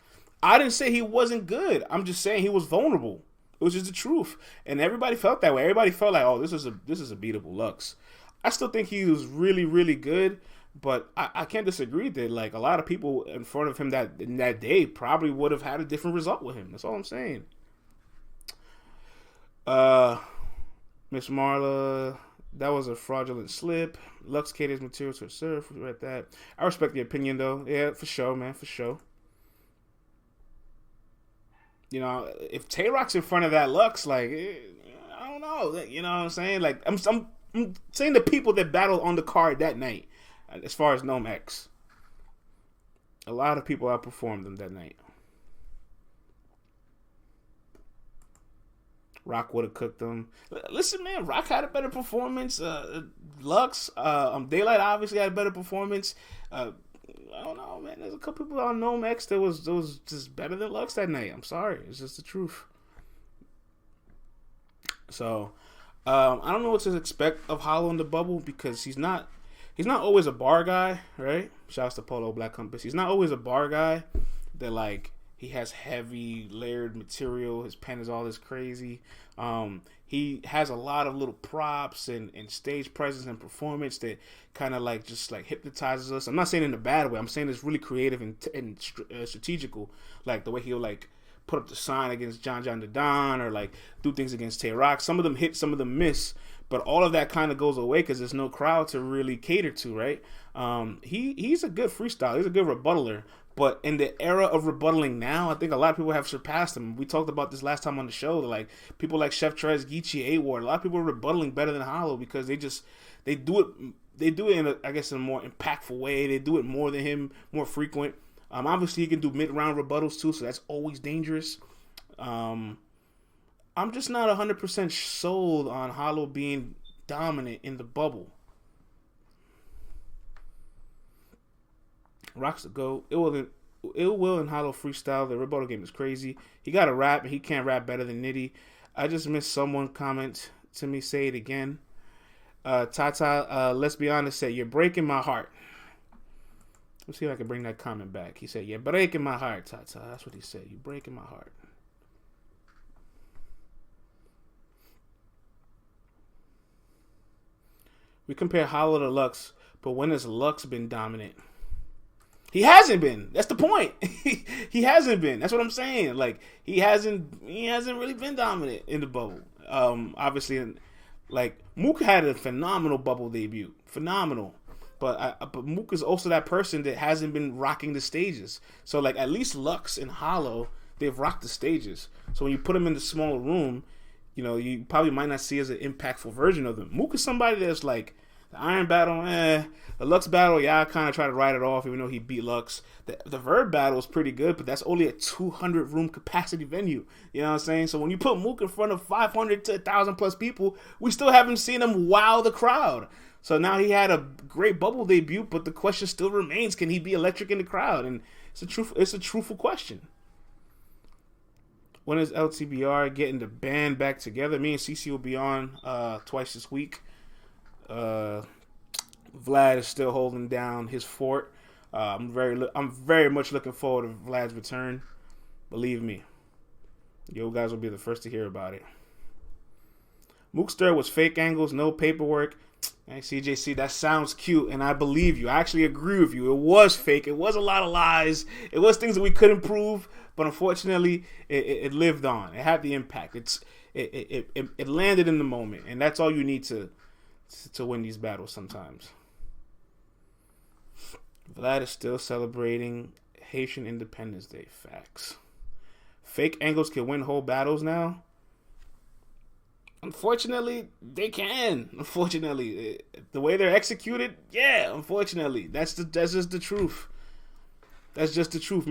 I didn't say he wasn't good. I'm just saying he was vulnerable. It was just the truth. And everybody felt that way. Everybody felt like, oh, this is a beatable Lux. I still think he was really, really good, but I can't disagree that like a lot of people in front of him that day probably would have had a different result with him. That's all I'm saying. Miss Marla, that was a fraudulent slip. Lux caters material to Surf. We read that. I respect the opinion, though. Yeah, for sure, man. For sure. You know, if Tay-Rock's in front of that Lux, like, I don't know. You know what I'm saying? Like, I'm saying the people that battled on the card that night, as far as Nomex. A lot of people outperformed them that night. Rock would have cooked them. Listen, man, Rock had a better performance. Lux, Daylight obviously had a better performance. I don't know, man. There's a couple people on Nomex that was just better than Lux that night. I'm sorry, it's just the truth. So, I don't know what to expect of Hollow in the bubble because he's not always a bar guy, right? Shouts to Polo Black Compass. He's not always a bar guy that like. He has heavy layered material. His pen is all this crazy. He has a lot of little props and stage presence and performance that kind of like just like hypnotizes us. I'm not saying in a bad way. I'm saying it's really creative and strategical. Like the way he'll like put up the sign against John the Don or like do things against Tay-Rock. Some of them hit, some of them miss. But all of that kind of goes away because there's no crowd to really cater to, right? He's a good freestyler. He's a good rebuttaler. But in the era of rebuttaling now, I think a lot of people have surpassed him. We talked about this last time on the show. Like people like Chef Trez, Geechi, A-Ward, a lot of people are rebuttaling better than Hollow because they do it in a more impactful way. They do it more than him, more frequent. Obviously he can do mid-round rebuttals too, so that's always dangerous. I'm just not 100% sold on Hollow being dominant in the bubble. Rock's the GOAT. Ill Will and Hollow freestyle. The rebuttal game is crazy. He got to rap, and he can't rap better than Nitty. I just missed someone comment to me. Say it again. Tata, let's be honest, said, you're breaking my heart. Let's see if I can bring that comment back. He said, you're breaking my heart, Tata. That's what he said. You're breaking my heart. We compare Hollow to Lux, but when has Lux been dominant? He hasn't been. That's the point. He hasn't been. That's what I'm saying. Like he hasn't really been dominant in the bubble. Obviously, like Mook had a phenomenal bubble debut. Phenomenal. But Mook is also that person that hasn't been rocking the stages. So like at least Lux and Hollow, they've rocked the stages. So when you put them in the smaller room, you know, you probably might not see as an impactful version of them. Mook is somebody that's like the Iron Battle, the Lux Battle, yeah, I kind of try to write it off even though he beat Lux. The Verb Battle is pretty good, but that's only a 200 room capacity venue. You know what I'm saying? So when you put Mook in front of 500 to 1,000 plus people, we still haven't seen him wow the crowd. So now he had a great bubble debut, but the question still remains, can he be electric in the crowd? And it's a truthful question. When is LTBR getting the band back together? Me and CC will be on twice this week. Vlad is still holding down his fort. I'm very much looking forward to Vlad's return. Believe me, you guys will be the first to hear about it. Mookster was fake angles, no paperwork. Hey, CJC, that sounds cute, and I believe you. I actually agree with you. It was fake. It was a lot of lies. It was things that we couldn't prove, but unfortunately, it lived on. It had the impact. It landed in the moment, and that's all you need to win these battles sometimes. Vlad is still celebrating Haitian Independence Day. Facts. Fake angles can win whole battles now. Unfortunately, they can. Unfortunately, the way they're executed, yeah. Unfortunately, that's just the truth. That's just the truth.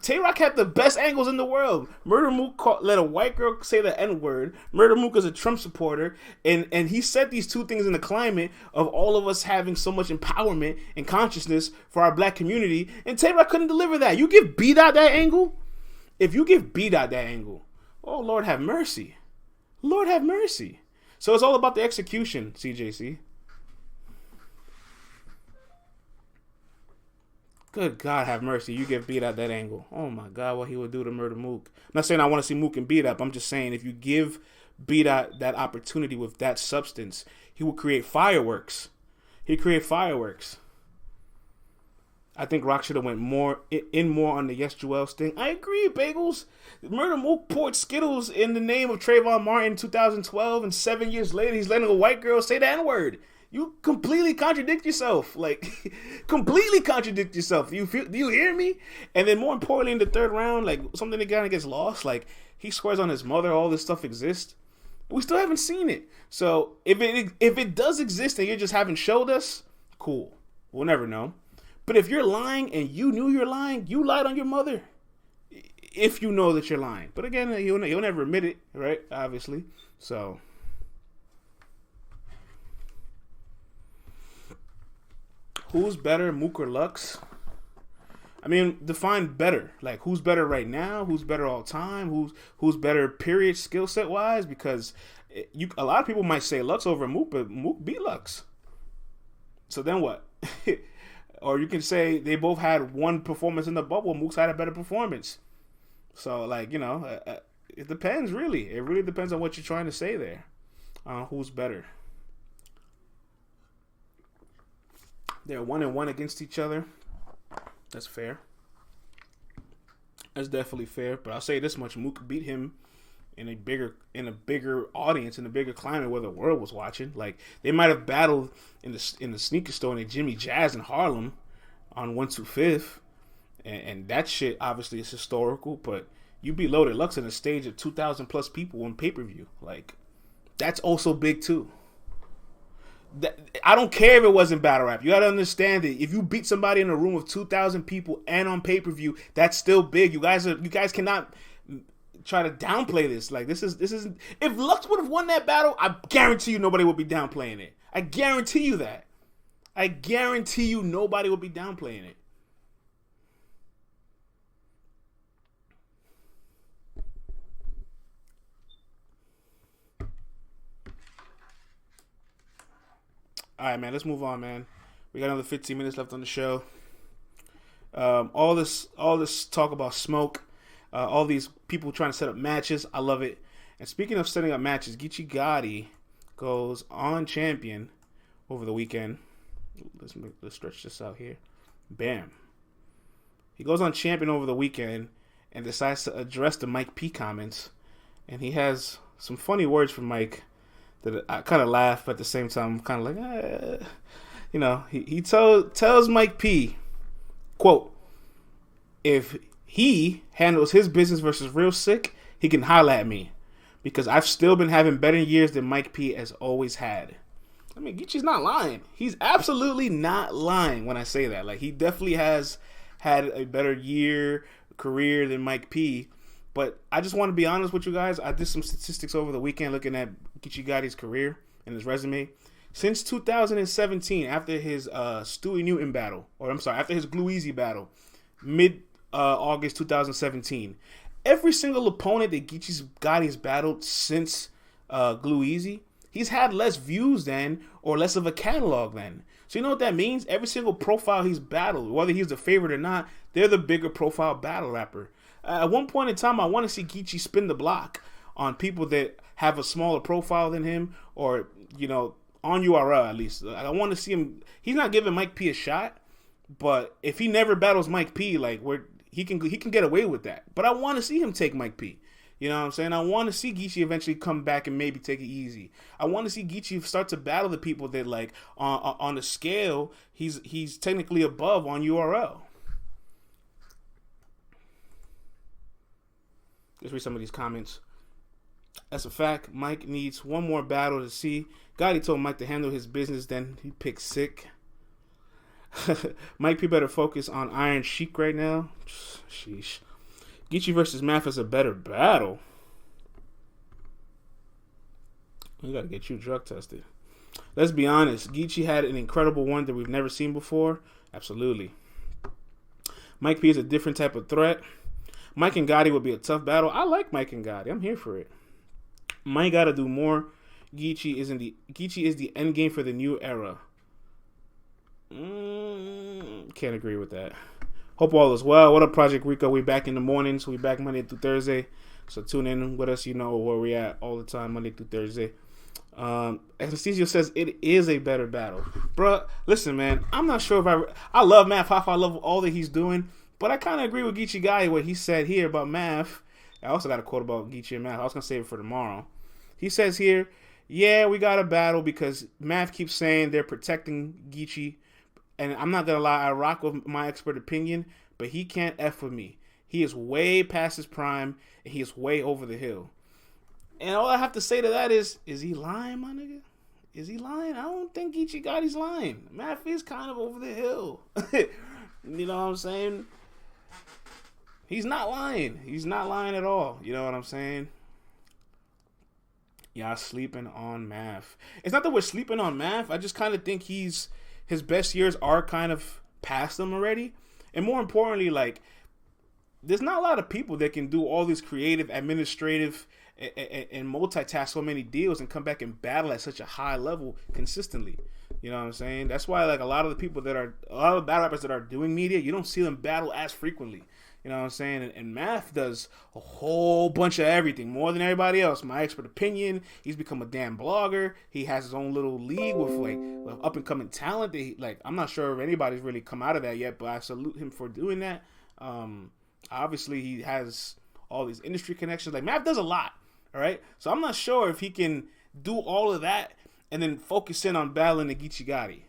Tay-Rock had the best angles in the world. Murder Mook let a white girl say the N-word. Murder Mook is a Trump supporter. And he said these two things in the climate of all of us having so much empowerment and consciousness for our black community. And Tay-Rock couldn't deliver that. You give B-Dot that angle? If you give B-Dot that angle, oh, Lord have mercy. Lord have mercy. So it's all about the execution, CJC. Good God have mercy. You give Beat Up that angle. Oh my God, what he would do to Murder Mook. I'm not saying I want to see Mook and Beat Up. I'm just saying if you give Beat Up that opportunity with that substance, he will create fireworks. He'd create fireworks. I think Rock should have went more on the Yes Joel sting. I agree, Bagels. Murder Mook poured Skittles in the name of Trayvon Martin in 2012, and 7 years later he's letting a white girl say the N-word. You completely contradict yourself. Like, completely contradict yourself. Do you hear me? And then more importantly, in the third round, like, something that kind of gets lost. Like, he swears on his mother, all this stuff exists. We still haven't seen it. So, if it does exist and you just haven't showed us, cool. We'll never know. But if you're lying and you knew you're lying, you lied on your mother. If you know that you're lying. But again, you'll never admit it, right? Obviously. So... who's better, Mook or Lux? I mean, define better. Like, who's better right now? Who's better all time? Who's better, period, skill set wise? Because a lot of people might say Lux over Mook, but Mook beat Lux. So then what? Or you can say they both had one performance in the bubble. Mook's had a better performance. So, like, you know, it depends, really. It really depends on what you're trying to say there. Who's better? They're 1-1 against each other. That's fair. That's definitely fair. But I'll say this much: Mook beat him in a bigger audience, in a bigger climate where the world was watching. Like, they might have battled in the sneaker store in the Jimmy Jazz in Harlem on 125th, and that shit obviously is historical. But you beat Loaded Lux on a stage of 2,000 plus people on pay-per-view. Like, that's also big too. I don't care if it wasn't battle rap. You gotta understand it. If you beat somebody in a room of 2,000 people and on pay-per-view, that's still big. You guys cannot try to downplay this. Like, this isn't. If Lux would have won that battle, I guarantee you nobody would be downplaying it. I guarantee you that. I guarantee you nobody would be downplaying it. All right, man, let's move on, man. We got another 15 minutes left on the show. All this talk about smoke, all these people trying to set up matches, I love it. And speaking of setting up matches, Geechi Gotti goes on champion over the weekend. Let's stretch this out here. Bam. He goes on champion over the weekend and decides to address the Mike P comments. And he has some funny words from Mike that I kind of laugh, but at the same time, I'm kind of like, you know, he tells Mike P, quote, if he handles his business versus Real Sick, he can holler at me because I've still been having better years than Mike P has always had. I mean, Geechi's not lying. He's absolutely not lying when I say that. Like, he definitely has had a better career than Mike P. But I just want to be honest with you guys. I did some statistics over the weekend looking at Geechi Gotti's career and his resume. Since 2017, after his Stewie Newton battle, after his Glue Easy battle, mid-August 2017, every single opponent that Geechi Gotti's battled since Glue Easy, he's had less views then or less of a catalog then. So you know what that means? Every single profile he's battled, whether he's the favorite or not, they're the bigger profile battle rapper. At one point in time, I want to see Geechi spin the block on people that have a smaller profile than him, or, you know, on URL at least. I want to see him. He's not giving Mike P a shot, but if he never battles Mike P, like, he can get away with that. But I want to see him take Mike P. You know what I'm saying? I want to see Geechi eventually come back and maybe take it easy. I want to see Geechi start to battle the people that, like, on the scale, he's technically above on URL. Let's read some of these comments. That's a fact. Mike needs one more battle to see. Gotti told Mike to handle his business, then he picked Sick. Mike P better focus on Iron Sheik right now. Sheesh. Geechi versus Math is a better battle. We gotta get you drug tested. Let's be honest. Geechi had an incredible one that we've never seen before. Absolutely. Mike P is a different type of threat. Mike and Gotti would be a tough battle. I like Mike and Gotti. I'm here for it. Mike gotta do more. Geechi is the end game for the new era. Can't agree with that. Hope all is well. What up, Project Rico? We back in the mornings. We back Monday through Thursday. So tune in with us. You know where we at all the time, Monday through Thursday. Anesthesio says it is a better battle. Bruh, listen, man. I'm not sure if I love Math Hoffa. I love all that he's doing. But I kind of agree with Geechi Guy what he said here about Math. I also got a quote about Geechi and Math. I was going to save it for tomorrow. He says here, yeah, we got a battle because Math keeps saying they're protecting Geechi. And I'm not going to lie, I rock with my expert opinion, but he can't F with me. He is way past his prime, and he is way over the hill. And all I have to say to that is he lying, my nigga? Is he lying? I don't think Geechi Gotti's lying. Math is kind of over the hill. You know what I'm saying? He's not lying. He's not lying at all. You know what I'm saying? Y'all sleeping on Math. It's not that we're sleeping on Math. I just kind of think his best years are kind of past him already. And more importantly, like, there's not a lot of people that can do all these creative, administrative, and multitask so many deals and come back and battle at such a high level consistently. You know what I'm saying? That's why, like, a lot of the battle rappers that are doing media, you don't see them battle as frequently. You know what I'm saying? And Math does a whole bunch of everything, more than everybody else. My expert opinion, he's become a damn blogger. He has his own little league with, like, up-and-coming talent. I'm not sure if anybody's really come out of that yet, but I salute him for doing that. Obviously, he has all these industry connections. Like, Math does a lot, all right? So I'm not sure if he can do all of that and then focus in on battling the Geechi Gotti.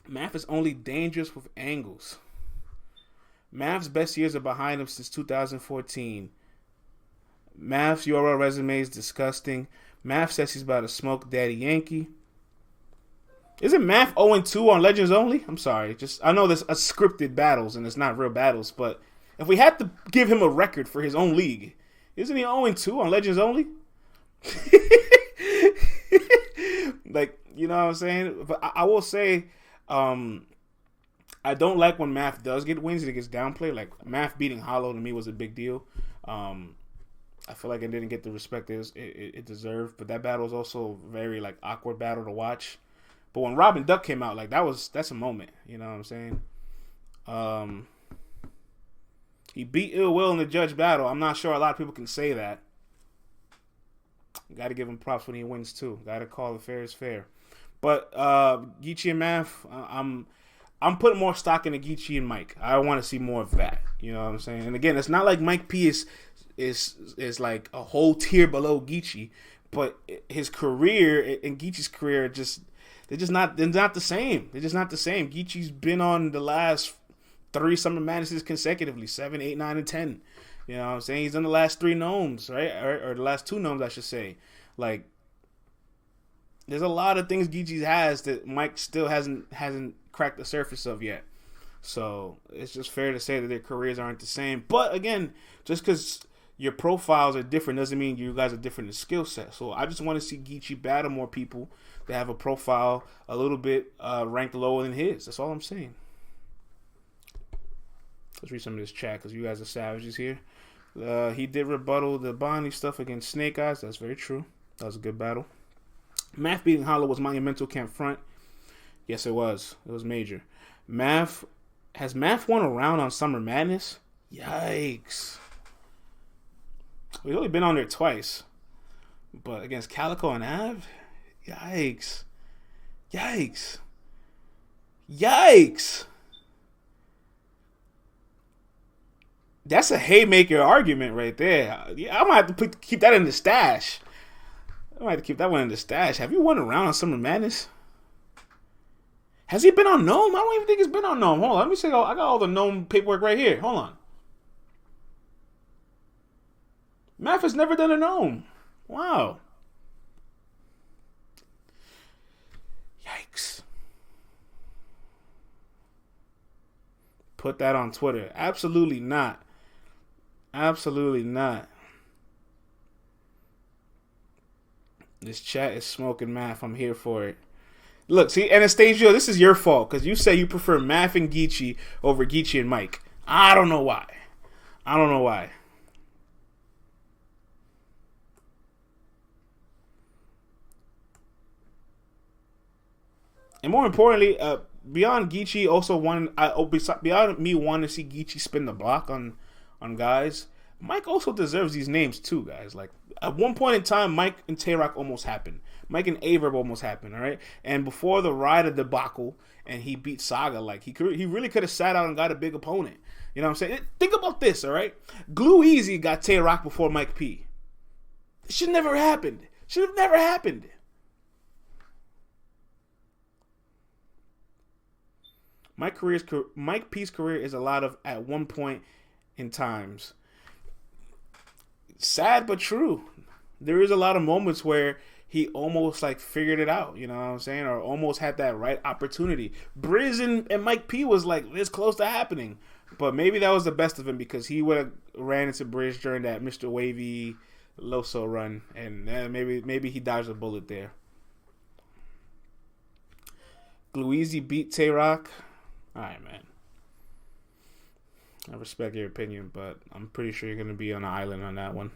Math is only dangerous with angles. Math's best years are behind him since 2014. Math's URL resume is disgusting. Math says he's about to smoke Daddy Yankee. Isn't Math 0-2 on Legends Only? I'm sorry. I know there's scripted battles and it's not real battles, but if we had to give him a record for his own league, isn't he 0-2 on Legends Only? Like, you know what I'm saying? But I will say, I don't like when Math does get wins and it gets downplayed. Like, Math beating Hollow to me was a big deal. I feel like it didn't get the respect it deserved. But that battle was also a very, like, awkward battle to watch. But when Robin Duck came out, like, that's a moment. You know what I'm saying? He beat Ill Will in the judge battle. I'm not sure a lot of people can say that. Got to give him props when he wins too. Got to call it fair is fair. But Geechi and Math, I'm putting more stock into Geechi and Mike. I want to see more of that. You know what I'm saying? And again, it's not like Mike P is like a whole tier below Geechi, but his career and Geechi's career they're not the same. They're just not the same. Geechi's been on the last 3 Summer Madnesses consecutively, 7, 8, 9, and 10. You know what I'm saying? He's done the last 3 gnomes, right? Or the last 2 gnomes, I should say. Like, there's a lot of things Geechi has that Mike still hasn't cracked the surface of yet. So it's just fair to say that their careers aren't the same. But again, just because your profiles are different doesn't mean you guys are different in skill set. So I just want to see Geechi battle more people that have a profile a little bit ranked lower than his. That's all I'm saying. Let's read some of this chat because you guys are savages here. He did rebuttal the Bonnie stuff against Snake Eyes. That's very true. That was a good battle. Math beating Hollow was monumental. Can't front. Yes, it was. It was major. Has Math won a round on Summer Madness? Yikes. We've only been on there twice. But against Calico and Av? Yikes. Yikes. Yikes. That's a haymaker argument right there. Yeah, I might have to keep that in the stash. I might have to keep that one in the stash. Have you won a round on Summer Madness? Has he been on Gnome? I don't even think he's been on Gnome. Hold on. Let me see. I got all the Gnome paperwork right here. Hold on. Math has never done a Gnome. Wow. put that on Twitter. Absolutely not. Absolutely not. This chat is smoking math. I'm here for it. Look, see, Anastasia, this is your fault because you say you prefer Math and Geechi over Geechi and Mike. I don't know why. And more importantly, beyond Geechi, beyond me wanting to see Geechi spin the block on guys, Mike also deserves these names too, guys. Like at one point in time, Mike and Tay-Rock almost happened. Mike and Averb almost happened, all right? And before the Ryder debacle and he beat Saga, like he really could have sat out and got a big opponent. You know what I'm saying? Think about this, all right? Glue Easy got Tay-Rock before Mike P. It should never happened. Should have never happened. Mike P's career is a lot of at one point in times. Sad but true. There is a lot of moments where he almost like figured it out, you know what I'm saying? Or almost had that right opportunity. Briz and Mike P was like this close to happening. But maybe that was the best of him because he would have ran into Briz during that Mr. Wavy Loso run. And maybe he dodged a bullet there. Gluezy beat Tay-Rock. Alright, man. I respect your opinion, but I'm pretty sure you're going to be on an island on that one.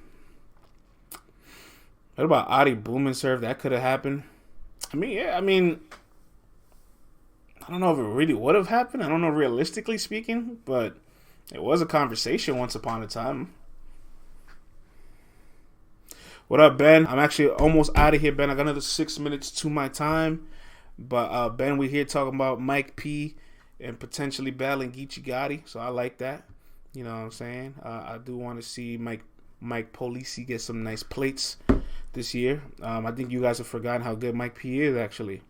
What about Adi Boom and Serve? That could have happened. I don't know if it really would have happened. I don't know, realistically speaking, but it was a conversation once upon a time. What up, Ben? I'm actually almost out of here, Ben. I got another 6 minutes to my time. But, Ben, we here talking about Mike P and potentially battling Geechi Gotti, so I like that. You know what I'm saying? I do want to see Mike Polisi get some nice plates this year. I think you guys have forgotten how good Mike P is, actually.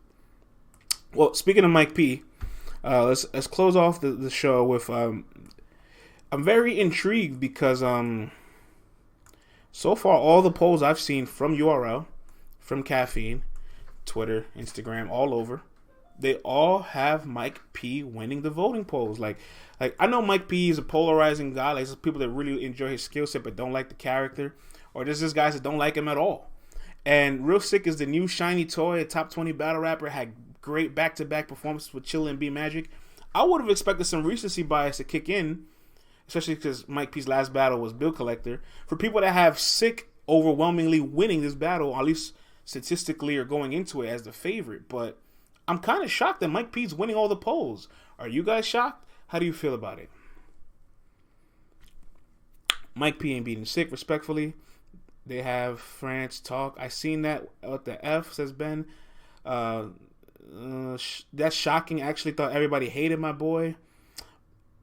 Well, speaking of Mike P, let's close off the show with I'm very intrigued because so far all the polls I've seen from URL, from Caffeine, Twitter, Instagram, all over, they all have Mike P winning the voting polls. Like I know Mike P is a polarizing guy. Like there's people that really enjoy his skill set but don't like the character, or there's just guys that don't like him at all. And Real Sick is the new shiny toy, a top 20 battle rapper, had great back-to-back performances with Chilla and B Magic. I would have expected some recency bias to kick in, especially because Mike P's last battle was Bill Collector. For people that have Sick overwhelmingly winning this battle, or at least statistically, or going into it as the favorite, but I'm kind of shocked that Mike P's winning all the polls. Are you guys shocked? How do you feel about it? Mike P ain't beating Sick, respectfully. They have France talk. I seen that at the F, says Ben. That's shocking. I actually thought everybody hated my boy.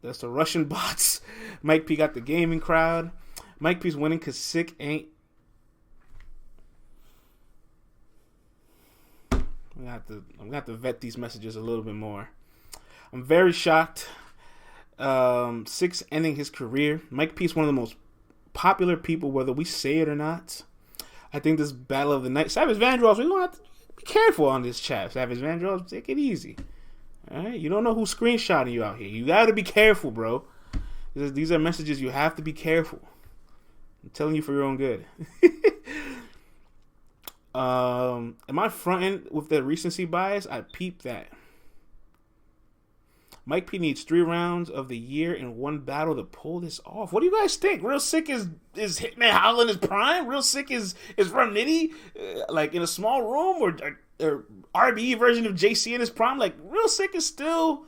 That's the Russian bots. Mike P got the gaming crowd. Mike P's winning because Sick ain't. I'm gonna have to vet these messages a little bit more. I'm very shocked. Sick's ending his career. Mike P's one of the most popular people, whether we say it or not. I think this battle of the night. Savage Vandross, we gonna have to be careful on this chat. Savage Vandross, take it easy. Alright? You don't know who's screenshotting you out here. You gotta be careful, bro. These are messages you have to be careful. I'm telling you for your own good. Am I fronting with the recency bias? I peeped that. Mike P needs 3 rounds of the year in one battle to pull this off. What do you guys think? Real Sick is Hitman Howl in his prime? Real Sick is Rum Nitty like in a small room, or RBE version of JC in his prime? Like Real Sick is still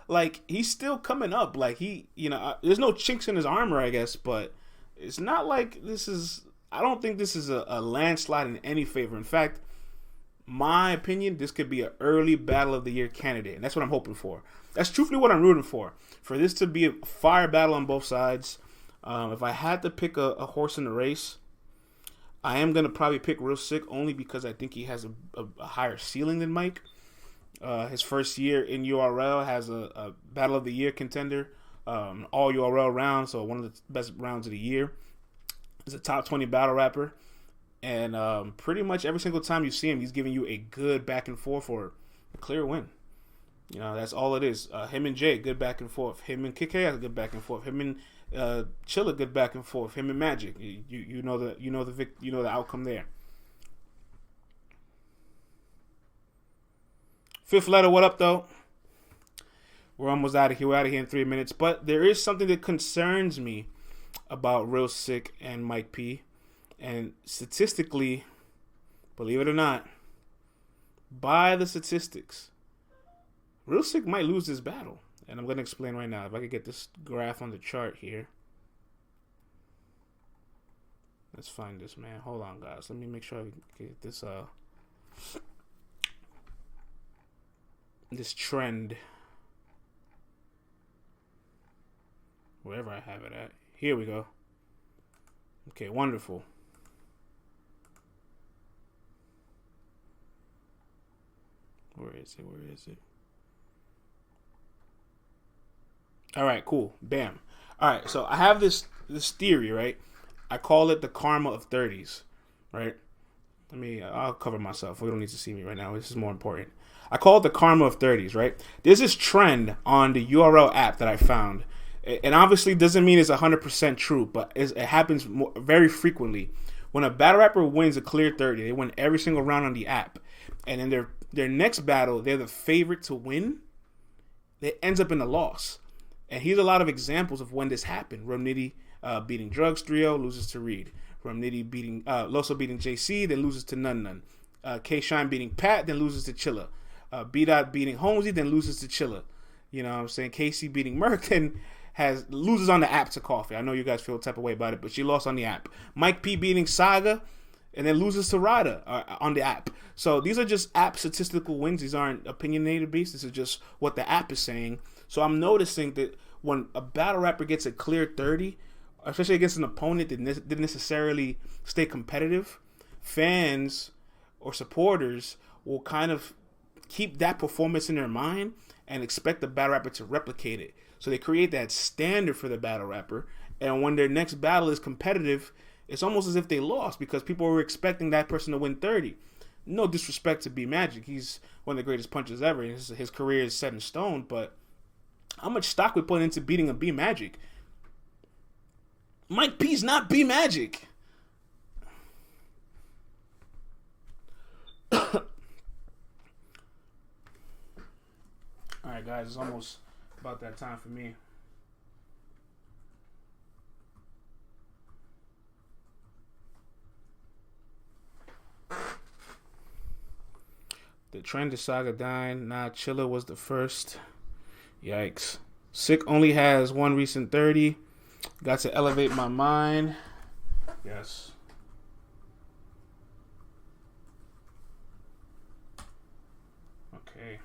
like he's still coming up. Like he, there's no chinks in his armor, I guess, but it's not like this is. I don't think this is a landslide in any favor. In fact, my opinion, this could be an early battle of the year candidate, and that's what I'm hoping for. That's truthfully what I'm rooting for this to be a fire battle on both sides. If I had to pick a horse in the race, I am going to probably pick Real Sick only because I think he has a higher ceiling than Mike. His first year in URL has a battle of the year contender, all URL round, so one of the best rounds of the year. He's a top 20 battle rapper, and pretty much every single time you see him, he's giving you a good back and forth or a clear win. You know, that's all it is. Him and Jay, good back and forth. Him and KK, good back and forth. Him and Chilla, good back and forth. Him and Magic, you know the outcome there. Fifth letter, what up though? We're almost out of here. We're out of here in 3 minutes. But there is something that concerns me about Real Sick and Mike P. And statistically, believe it or not, by the statistics, Real Sick might lose this battle. And I'm going to explain right now. If I could get this graph on the chart here. Let's find this, man. Hold on, guys. Let me make sure I get this this trend. Wherever I have it at. Here we go. Okay, wonderful. Where is it? All right, cool. Bam. All right, so I have this theory, right? I call it the karma of 30s, right? I'll cover myself. We don't need to see me right now. This is more important. I call it the karma of 30s, right? There's this trend on the URL app that I found. And obviously doesn't mean it's 100% true, but it happens very frequently. When a battle rapper wins a clear 30, they win every single round on the app. And in their next battle, they're the favorite to win. It ends up in a loss. And here's a lot of examples of when this happened. Rum Nitty beating Drugs 3-0, loses to Reed. Rum Nitty beating Loso beating JC, then loses to Nun. K-Shine beating Pat, then loses to Chilla. B-Dot beating Holmesy, then loses to Chilla. You know what I'm saying? Casey beating Merck, then loses on the app to Coffee. I know you guys feel a type of way about it, but she lost on the app. Mike P beating Saga, and then loses to Rada on the app. So these are just app statistical wins. These aren't opinionated beats. This is just what the app is saying. So I'm noticing that when a battle rapper gets a clear 30, especially against an opponent that didn't necessarily stay competitive, fans or supporters will kind of keep that performance in their mind and expect the battle rapper to replicate it. So they create that standard for the battle rapper, and when their next battle is competitive, it's almost as if they lost because people were expecting that person to win 30. No disrespect to B Magic, he's one of the greatest punchers ever. His career is set in stone, but how much stock we put into beating a B Magic? Mike P's not B Magic. All right, guys, it's almost about that time for me. The trend is Saga dying. Nah, Chilla was the first. Yikes. Sick only has one recent 30. Got to elevate my mind. Yes. Okay.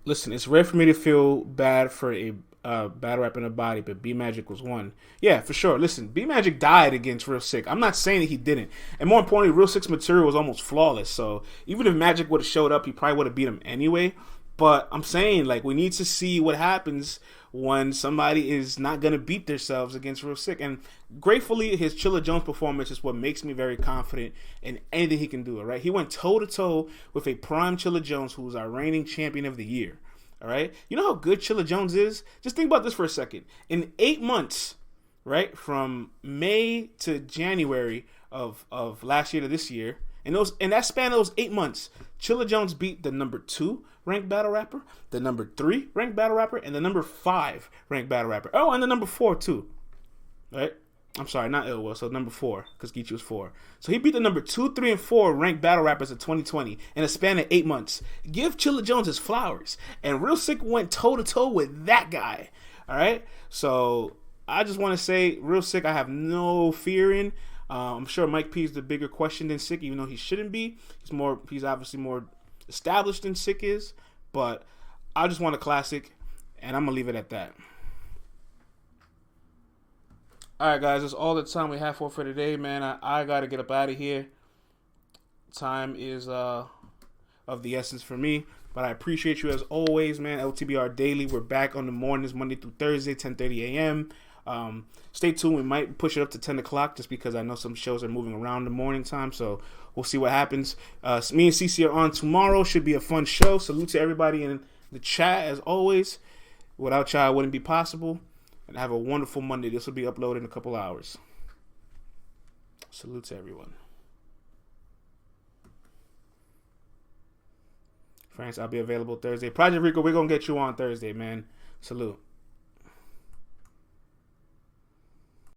Listen, it's rare for me to feel bad for a battle rap in a body, but B Magic was one. Yeah, for sure. Listen, B Magic died against Real Sick. I'm not saying that he didn't. And more importantly, Real Sick's material was almost flawless. So even if Magic would have showed up, he probably would have beat him anyway. But I'm saying, like, we need to see what happens when somebody is not going to beat themselves against Real Sick. And gratefully, his Chilla Jones performance is what makes me very confident in anything he can do, all right? He went toe-to-toe with a prime Chilla Jones, who's our reigning champion of the year, all right? You know how good Chilla Jones is? Just think about this for a second. In 8 months, right, from May to January of last year to this year, in that span of those 8 months, Chilla Jones beat the number 2 ranked battle rapper, the number 3 ranked battle rapper, and the number 5 ranked battle rapper. Oh, and the number 4 too. Right? I'm sorry, not Ill Will, so number 4, because Geechi was 4. So he beat the number 2, 3, and 4 ranked battle rappers of 2020 in a span of 8 months. Give Chilla Jones his flowers. And Real Sick went toe-to-toe with that guy. All right? So I just want to say, Real Sick, I have no fear in. I'm sure Mike P is the bigger question than Sick, even though he shouldn't be. He's obviously more established than Sick is, but I just want a classic, and I'm gonna leave it at that. All right, guys, that's all the time we have for today, man. I gotta get up out of here. Time is of the essence for me, but I appreciate you as always, man. LTBR Daily, we're back on the mornings, Monday through Thursday, 10:30 a.m. Stay tuned. We might push it up to 10 o'clock just because I know some shows are moving around the morning time. So we'll see what happens. Me and CC are on tomorrow. Should be a fun show. Salute to everybody in the chat as always. Without y'all, it wouldn't be possible. And have a wonderful Monday. This will be uploaded in a couple hours. Salute to everyone. France, I'll be available Thursday. Project Rico, we're going to get you on Thursday, man. Salute.